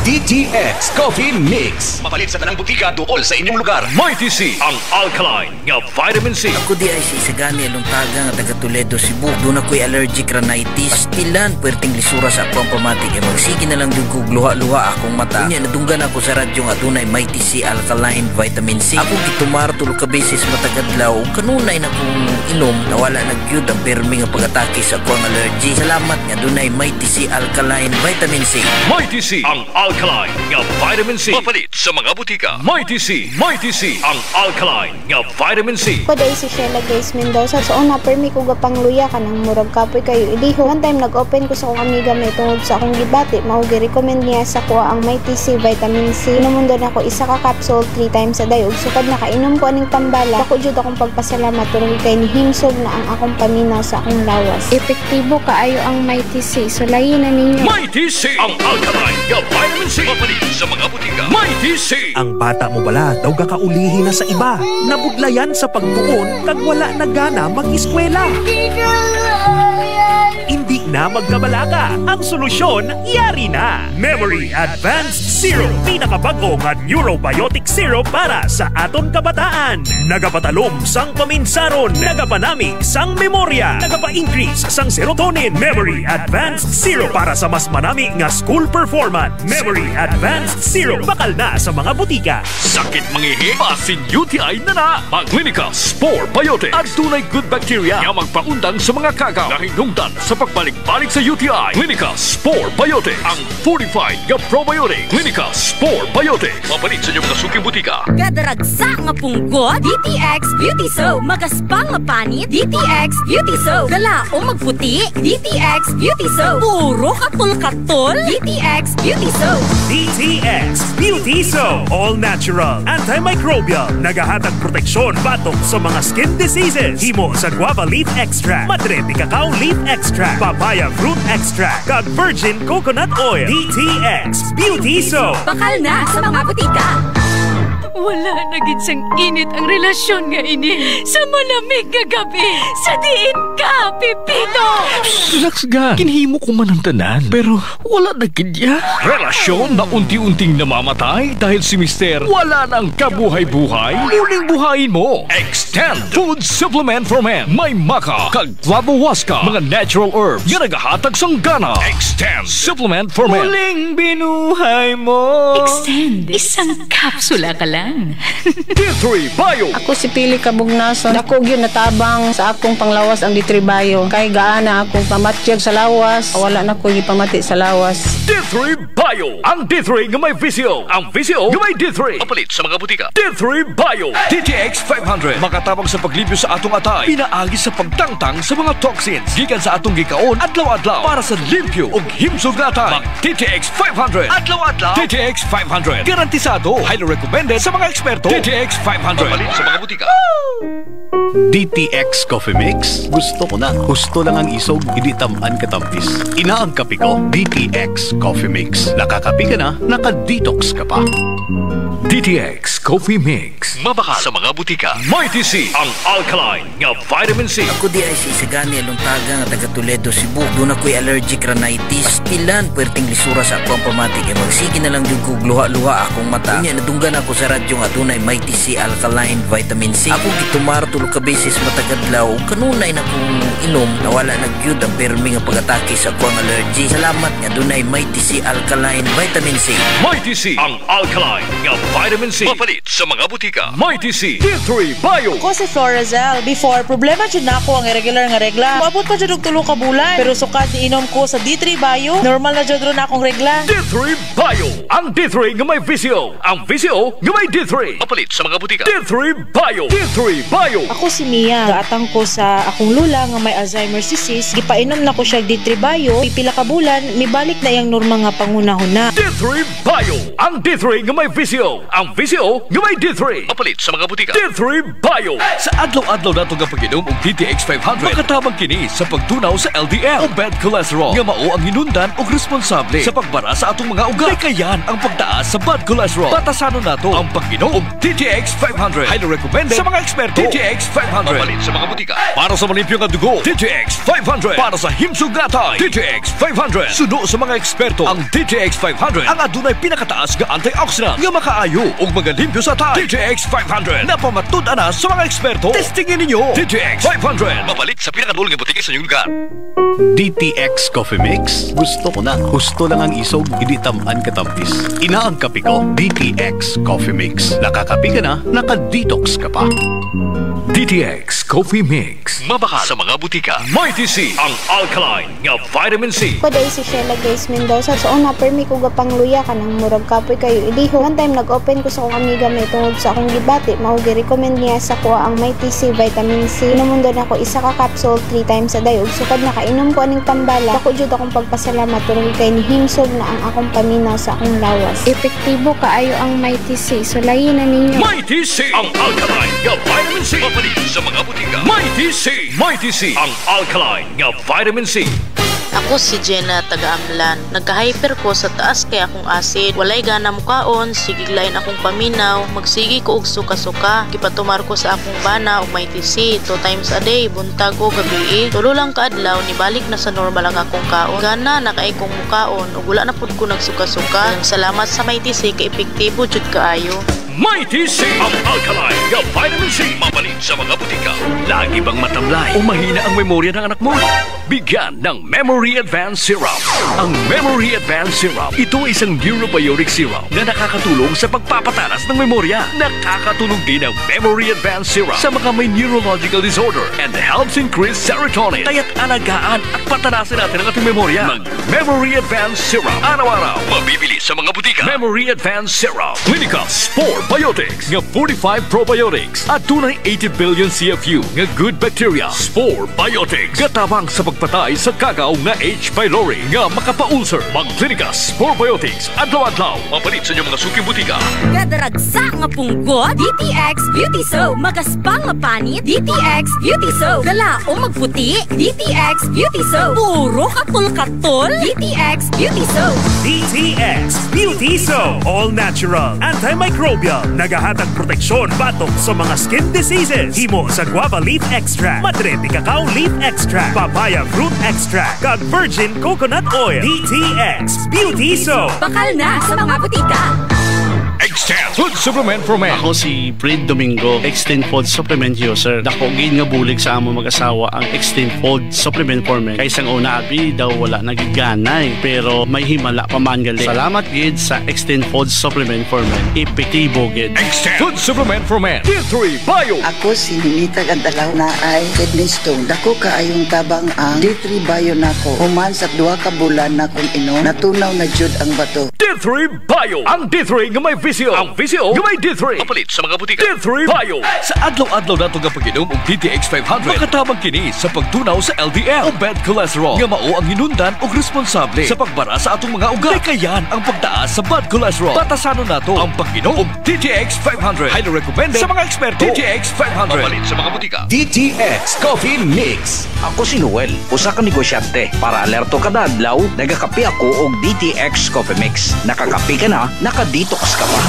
DTX Coffee Mix. Mapalit sa tanang butika duol sa inyong lugar. Mighty C, ang alkaline nga vitamin C. Ako di ay si Isagani aluntaga nga taga Toledo, Cebu. Doon ako'y allergic rhinitis. Tilan, puwerteng lisura sa akong pamatik. E magsige na lang din ko luha-luha akong mata. Unya, nadunggan ako sa radyo nga dunay Mighty C alkaline vitamin C. Ako gitumar tulo ka beses matagadlaw. Kanunay na kong inom. Nawala nagyud ang permi nga pag-atake sa akong allergy. Salamat nga dunay Mighty C alkaline vitamin C. Mighty C, ang alkaline nga vitamin C. Mapalit sa mga butika. Mighty C, ang alkaline nga vitamin C. Ko dai si Sheila Grace Mendoza. So una permi ko gapangluya kanang murag kapoy kayo iliho. One time nag-open ko sa akong amiga may tungod sa akong gibati. Mao gi-recommend niya sa ko ang Mighty C vitamin C. Inumundo na ko isa ka capsule 3 times a day ug sukad nakainom ko aning tambala. Ako jud akong pagpasalamat tungod kay nihimsog na ang akong paminaw sa akong lawas. Epektibo kaayo ang Mighty C. So layin na ninyo. Mighty C, ang alkaline nga vitamin C. Mapalit sa mga butika. Mighty C. Ang bata mo bala daw gakaulihi na sa iba. Nabudlayan sa pagtuon kag wala na gana mag-eskwela. Hindi na magkabalaka. Ang solusyon, yari na. Memory Advanced Syrup. Pinakabago nga Neurobiotic Syrup para sa aton kabataan. Nagapatalom sang paminsaron. Nagapanamig sang memorya. Nagapa-increase sang serotonin. Memory Advanced Syrup para sa mas manami nga school performance. Memory Advanced Syrup. Bakal na sa mga butika. Sakit mangihi, pasin UTI na na. Mag-Clinica Spore Biotics. At tunay good bacteria nga magpaundang sa mga kagaw na hinungdan sa pagbalik-balik sa UTI. Clinica Spore Biotics. Ang fortified nga probiotic. Clinica Spore Biotics. Mapalit sa inyong kasuking butika. Gadaragsa nga punggot, DTX Beauty Soap. Magaspang nga panit, DTX Beauty Soap. Gala o magputi, DTX Beauty Soap. Puro katol-katol, DTX Beauty Soap. DTX Beauty Soap. All natural, antimicrobial. Nagahatag proteksyon batok sa mga skin diseases. Himo sa guava leaf extract, madre cacao leaf extract, papaya fruit extract, kag virgin coconut oil. DTX Beauty Soap. Bakal na sa mga butika. Wala na gid sang init ang relasyon nga ini sa malamig nga gabi. Sa diin ka, Pipito! Relax ga. Kinhimo ko man ang tanan. Pero wala na kidya. Relasyon na unti-unting namamatay dahil si Mister wala nang kabuhay-buhay. Muling buhayin mo. Extend Food Supplement for Men. May maka, kag flavowaska, mga natural herbs nga nagahatag sang gana. Extend Supplement for Men. Muling binuhay mo. Extend. Isang kapsula ka lang. D3 Bio. Ako si Pili Kabugnason. Dako gyud natabang sa akong panglawas ang D3 Bio. Kay gaana akong pamatyag sa lawas. Wala na ko gipamati sa lawas. D3 Bio. Ang D3 nga may visio. Ang visio nga may D3. Mapalit sa mga butika. D3 Bio. DTX 500. Makatabang sa paglibyo sa atong atay. Pinaagi sa pagtangtang sa mga toxins. Gikan sa atong gikaon adlaw-adlaw para sa limpyo ug himsog na atay. Mag DTX 500. Adlaw-adlaw. DTX 500. Garantisado. Highly recommended sa mga eksperto. DTX 500. Mapalit sa mga butika. DTX Coffee Mix. Gusto ko na. Gusto lang ang isog, hindi tamaan katampis. Ina ang kape ko, DTX Coffee Mix. Nakakape ka na, naka-detox ka pa. DTX Coffee Mix. Mabakal sa mga butika. Mighty C, ang alkaline nga vitamin C. Ako di ay si Isagani aluntaga nga taga Toledo, Cebu. Doon ako'y allergic rhinitis. Tilan, puwerteng lisura sa akong pamatik. E magsige na lang din ko luha-luha akong mata. Unya, nadunggan ako sa radyo nga dunay Mighty C alkaline vitamin C. Ako gitumar tulo ka beses matagadlaw. Kanunay na kong inom. Nawala nagyud ang permi nga pag-atake sa akong allergy. Salamat nga dunay Mighty C alkaline vitamin C. Mighty C, ang alkaline nga vitamin C. Mapalit sa mga butika. Mighty C, D3 Bio. Ako si Florazel. Before, problema dyan na ako ang irregular nga regla. Maabot pa dyan og 3 ka bulan. Pero sukad inom ko sa D3 Bio, normal na dyan ron akong regla. D3 Bio. Ang D3 nga may visio. Ang visio nga may D3. Mapalit sa mga butika. D3 Bio. D3 Bio. Ako si Mia. Gaatang ko sa akong lula nga may Alzheimer's disease. Gipainom na ko siya D3 Bio. Pipila ka bulan, mibalik na yung normal nga pangunahon na. D3 Bio. Ang D3 nga may visio. VCO. Ang VCO nga may D3. Mapalit sa mga butika. D3 Bio. Sa adlaw-adlaw nato nga pag-inom og DTX 500, makatabang kini sa pagtunaw sa LDL o bad cholesterol nga mao ang hinundan og responsable sa pagbara sa atong mga ugat. Kayan ang pagtaas sa bad cholesterol. Batasanon nato ang pag-inom og DTX 500. Highly recommended sa mga eksperto. DTX 500. Mapalit sa mga butika. Para sa malimpyo nga dugo, DTX 500. Para sa himsugatay, DTX 500. Suno sa mga eksperto, ang DTX 500 ang adunay pinakataas nga antioxidant nga makaayo og magalimpyo sa tay. DTX 500 na pamatud-an na sa mga eksperto. Testingin ninyo. DTX 500. Mapalit sa pinakadulong nga butika sa inyong lugar. DTX Coffee Mix. Gusto ko na. Gusto lang ang isog, hindi tamaan katampis. Ina ang kape ko, DTX Coffee Mix. Nakakape ka na, naka-detox ka pa. DTX Coffee Mix. Mabaka sa mga butika. Mighty C, ang alkaline nga vitamin C. Kuday si Sheila Grace Mendoza. So una, permi ko gapang luya ka ng murag kapoy kayo iliho. One time nag-open ko sa akong amiga may tungod sa akong gibati. Maugi-recommend niya sa kuha ang Mighty C Vitamin C. Inumundon ako isa ka capsule 3 times a day. Ug sukad nakainom ko aning tambala. Ako jud akong pagpasalamat turong kay ni himsog na ang akong paminaw sa akong lawas. Epektibo kaayo ang Mighty C. So layin na ninyo. Mighty C, ang alkaline nga vitamin C. Mapalit sa mga butika. Mighty C, Mighty C, ang alkaline nga vitamin C. Ako si Jenna taga-Amlan. Nagka-hyper ko sa taas kay akong acid. Walay gana mukaon, sigiglayin akong paminaw, magsigi ko og suka-suka. Gipatumar ko sa akong bana og Mighty C 2 times a day, buntag o gabi. Tulo lang kaadlaw nibalik na sa normal ang akong kaon. Gana nakaay kong mukaon ug wala na pud ko nagsuka-suka. Salamat sa Mighty C kay epektibo jud kaayo. Mighty C, ang alkaline nga vitamin C. Mapalit sa mga butika. Lagi bang matamlay o mahina ang memorya ng anak mo? Bigyan ng Memory Advanced Syrup. Ang Memory Advanced Syrup, ito ay isang neurobiotic syrup na nakakatulong sa pagpapataras ng memorya. Nakakatulong din ang Memory Advanced Syrup sa mga may neurological disorder and helps increase serotonin. Kaya't alagaan at patanasin natin ang ating memorya. Mag-Memory Advanced Syrup. Araw-araw. Mabibili sa mga butika. Memory Advanced Syrup. Clinica Spore Biotics nga 45 probiotics at tunay 80 billion CFU nga good bacteria. Spore Biotics gatabang sa pagpatay sa kagaw nga H. pylori nga makapaulcer. Mag-Clinica Spore Biotics adlaw-adlaw. Mapalit sa inyong mga suking butika. Gadaragsa nga punggot, DTX Beauty Soap. Magaspang nga panit, DTX Beauty Soap. Dala o magputi, DTX Beauty Soap. Puro katol-katol, DTX Beauty Soap. DTX Beauty Soap. All natural, antimicrobial, nagahatag proteksyon batok sa mga skin diseases. Himo sa guava leaf extract, madre de cacao leaf extract, papaya fruit extract, kag virgin coconut oil. DTX Beauty Soap. Bakal na sa mga butika. Extend Food Supplement for Men. Ako si Fred Domingo, Extend Food Supplement user. Dako gin nga bulig sa amo mag-asawa ang Extend Food Supplement for Men. Kaysang una abi daw wala nagiganay pero may himala pa man gali. Salamat gid sa Extend Food Supplement for Men. Epektibo gid. Extend Food Supplement for Men. D3 Bio. Ako si Ninita Gandalaw na ay kidney stone. Dako kaayong tabang ang D3 Bio nako. Human sa 2 ka bulan na kung inom, natunaw na jud ang bato. D3 Bio. Ang D3 nga may VCO. Ang VCO nga may D3. Mapalit sa mga butika. D3 Bio. Sa adlaw-adlaw nato nga pag-inom og DTX 500, makatabang kini sa pagtunaw sa LDL o bad cholesterol nga mao ang hinundan og responsable sa pagbara sa atong mga ugat. Kayan ang pagtaas sa bad cholesterol. Batasanon nato ang pag-inom og DTX 500. Highly recommended sa mga eksperto. DTX 500. Mapalit sa mga butika. DTX Coffee Mix. Ako si Noel, usa ka negosyante. Para alerto kada adlaw, nagakape ako og DTX Coffee Mix. Nakakape ka na, nakadetox ka pa.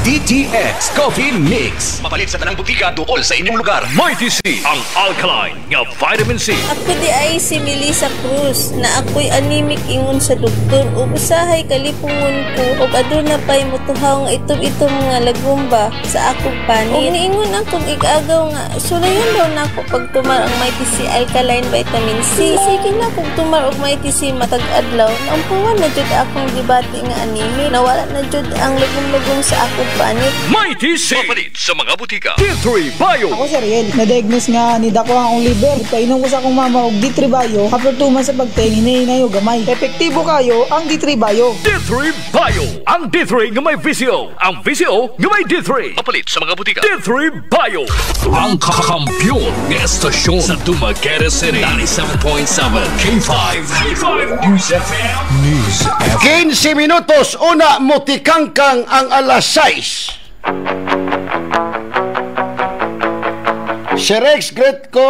DTX Coffee Mix. Mapalit sa tanang butika tuol sa inyong lugar. Mighty C, ang alkaline nga vitamin C. Ako di ay si Melissa Cruz na ako'y anemic ingon sa doktor o usahay kalipungon ko o aduna pa'y mutuhaw nga itom-itom nga lagumba sa akong panit. O niingon akong igagaw nga sulayan daw na ako pag tumar ang Mighty C Alkaline Vitamin C. Sige na kung tumar og Mighty C matag adlaw, naampuan na jud akong dibati nga anemic. Nawala na jud ang lagum-lagum sa akong panit. Mighty C. Mapalit sa mga butika. D3 Bio. Ako si Riel. Na-diagnose nga ni dako ang liver. Painom ko sa akong mama og D3 Bio. After 2 months sa pagtingin, hinahinay o gamay. Epektibo kayo ang D3 Bio. D3 Bio. Ang D3 nga may VCO. Ang VCO nga may D3. Mapalit sa mga butika. D3 Bio. Ang kakampyon ng estasyon sa Dumaguete City. 97.7 K5. News FM. 15 minutos, una motikangkang ang alas 6. Vice. Si Rex great ko.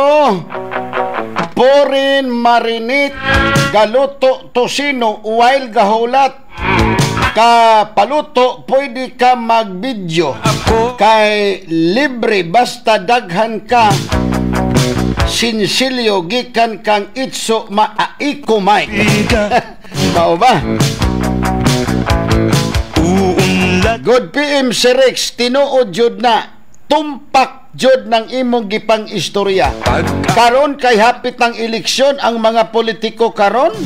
Porin marinit galuto tosino while gahulat ka paluto pwede ka mag-video kay libre basta daghan ka sinsilyo gikan kang itso maaiko Mike. Mao ba? Good PM si Rex, tinuod jud na tumpak jud ng imong gipang istorya. Karon kay hapit ng eleksyon ang mga politiko karon.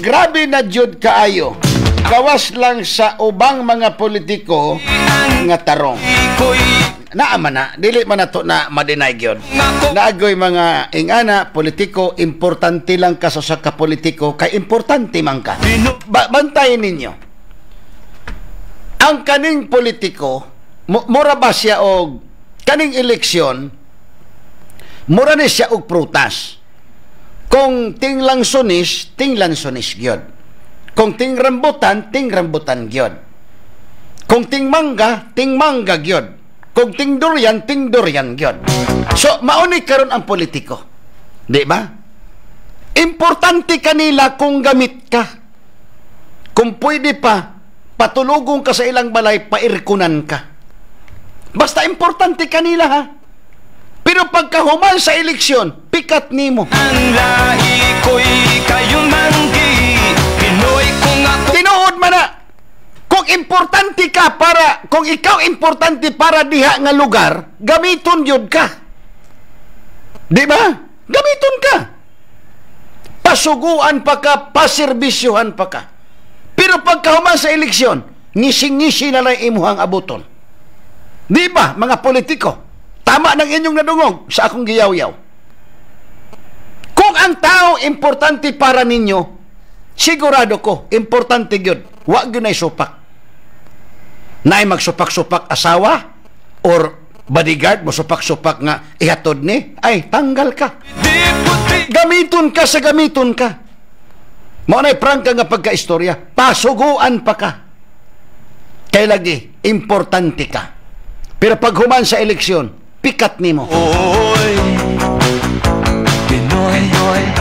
Grabe na jud kaayo. Gawas lang sa ubang mga politiko nga tarong. Naaman na, dili man nato na ma-deny gyud. Naagoy mga ingana politiko, importante lang ka sa ka politiko kay importante man ka. Bantayin ninyo. Ang kaning politiko, mura ba siya og kaning eleksyon, mura ni siya og prutas. Kung tinglang sunis gyud. Kung ting rambutan gyud. Kung ting mangga gyud. Kung ting durian gyud. So, mauni karon ang politiko. Di ba? Importante kanila kung gamit ka. Kung pwede pa, patulugong ka sa ilang balay, pairkunan ka. Basta importante kanila ha. Pero pagkahuman sa eleksyon, pikat nimo. Ang lahi ko'y kayo manggi, Pinoy kung ako. Tinuod man na. Kung importante ka para, kung ikaw importante para diha nga lugar, gamiton yun ka. Di ba? Gamiton ka. Pasuguan pa ka, paserbisyuhan pa ka. Pero pagkahuman sa eleksyon, ngising-ngisi na lang imuhang abuton. Di ba, mga politiko? Tama ng inyong nadungog sa akong giyaw-yaw. Kung ang tao importante para ninyo, sigurado ko, importante yun. Huwag yun ay supak. Naay magsupak-supak asawa or bodyguard mo supak-supak nga ihatod ni, ay tanggal ka. Gamiton ka sa gamiton ka. Mo na prangka nga pagka-istorya, pasuguan pa ka. Kaya lagi, importante ka. Pero pag human sa eleksyon, pikat nimo.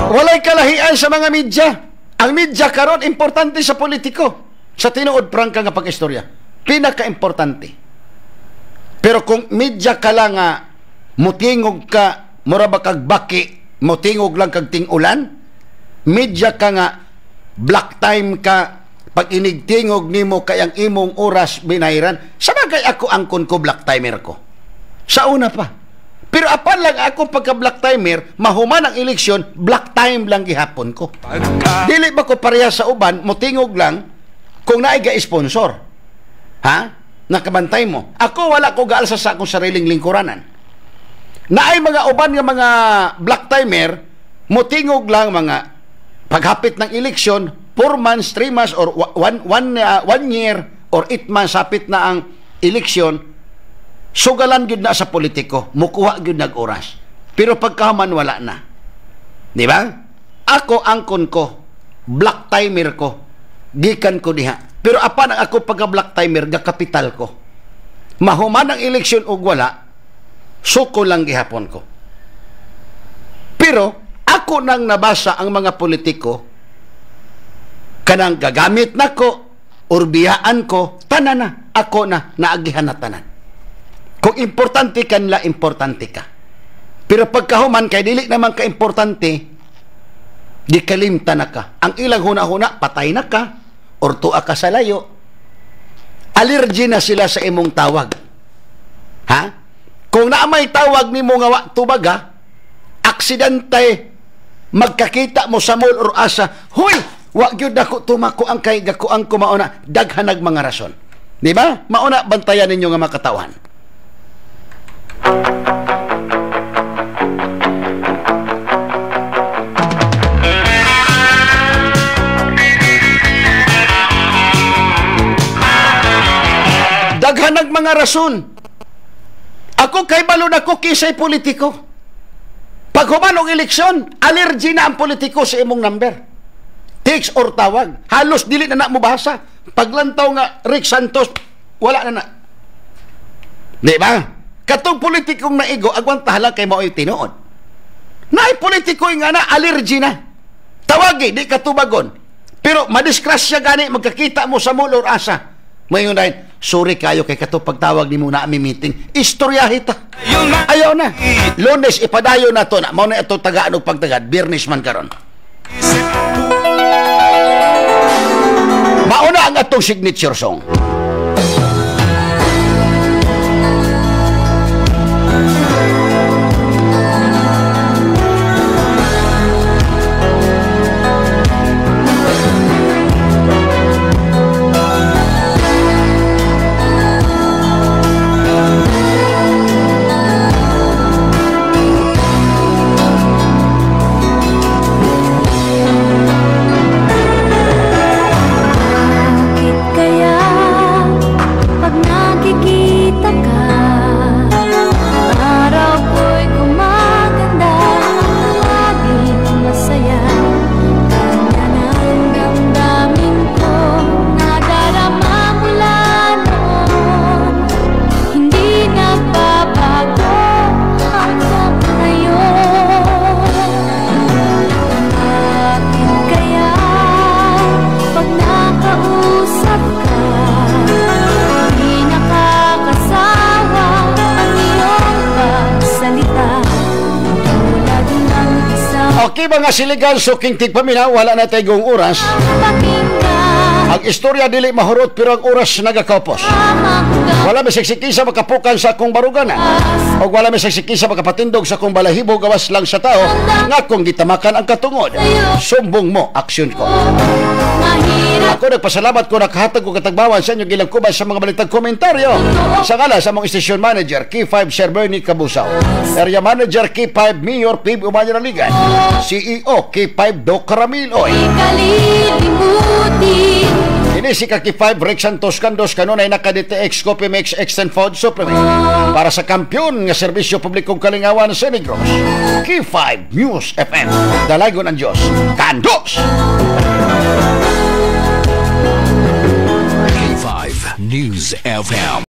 Walay kalahian sa mga media. Ang media karon importante sa politiko. Sa tinuod prangka nga pag-istorya, pinaka-importante. Pero kung media ka lang nga, mutingog ka, mura ba kag baki, mutingog lang kag ting-ulan, media ka nga, black time ka, pag inigtingog nimo kay ang imong oras binayran, sa bagay ako angkon ko black timer ko. Sa una pa. Pero apan lang ako pagka black timer, mahuman ang eleksyon, black time lang gihapon ko. Dili ba ko pareha sa uban, mutingog lang, kung naay ga-sponsor. Ha? Nakabantay mo. Ako wala ko gaalsa sa akong sariling lingkuranan. Naay mga uban nga mga black timer, mutingog lang mga paghapit ng eleksyon, 4 months, 3 months, or 1 year, or 8 months, hapit na ang eleksyon, sugalan yun na sa politiko, mukuha yun nag-oras. Pero pagkahaman, wala na. Di ba? Ako, angkon ko, black timer ko, gikan ko diha. Pero apan ang ako pagka-black timer, gakapital ko. Mahuman ang eleksyon o wala, suko lang gihapon ko. Pero, ako nang nabasa ang mga politiko, kanang gagamit na ko, urbiyaan ko, tanan na, ako na, naagihan na tanan. Kung importante kanila, importante ka. Pero pagkahuman, kay dili naman ka-importante, di kalimta na ka. Ang ilang huna-huna, patay na ka, or tuwa ka sa layo. Allergy na sila sa imong tawag. Ha? Kung naamay tawag ni mo nga tubaga, aksidente, magkakita mo sa mall or asa, huy, wag yun ako tumako ang kay gakuang ko mauna, daghanag mga rason. Di ba? Mauna, bantayan ninyo nga makatawan. Daghanag mga rason. Ako kay balon ako kisay politiko. Pag human og eleksyon, allergy na ang politiko sa imong number. Text or tawag. Halos dili na mo basa. Paglantaw nga Rick Santos, wala na na. Di ba? Katong politikong naigo, agwantahala kay mao'y tinuod. Naay politiko nga na, allergy na. Tawagi, di katubagon. Pero madiskrasya gani, magkakita mo sa mulor asa. Mayon na, sorry kayo kay kato pagtawag ni muna ami meeting. Istoryahita. Ayaw na. Lunes, ipadayo na to na. Mauna ito tagaan o pagtagad. Birnis man karon. Mauna ang atong signature song. Okay mga siligan, suking tigpaminaw, wala na tayong oras. Ang istorya dili mahurot pero ang oras nagakopos. Wala may siksikisa makapukan sa akong barugan. O wala may siksikisa makapatindog sa akong balahibo gawas lang sa tao nga kung gitamakan ang katungod. Sumbong mo, aksyon ko. Ako nagpasalamat ko nakahatag ko katagbawan sa inyo gilang kubas sa mga balitang komentaryo. Sa ngala sa mga station manager, K5 Sir Bernie Cabusaw, Area Manager K5 Mayor Pib Umanyanaligan, CEO K5 Doc Ramiloy. Ini si K5 Rex Santos Candos kanunay naka-DTX Coffee Mix Extend Food Supplement para sa kampyon nga serbisyo publikong kalingawan sa Negros. K5 News FM. Dalagon ang Diyos. Candos! K5 News FM.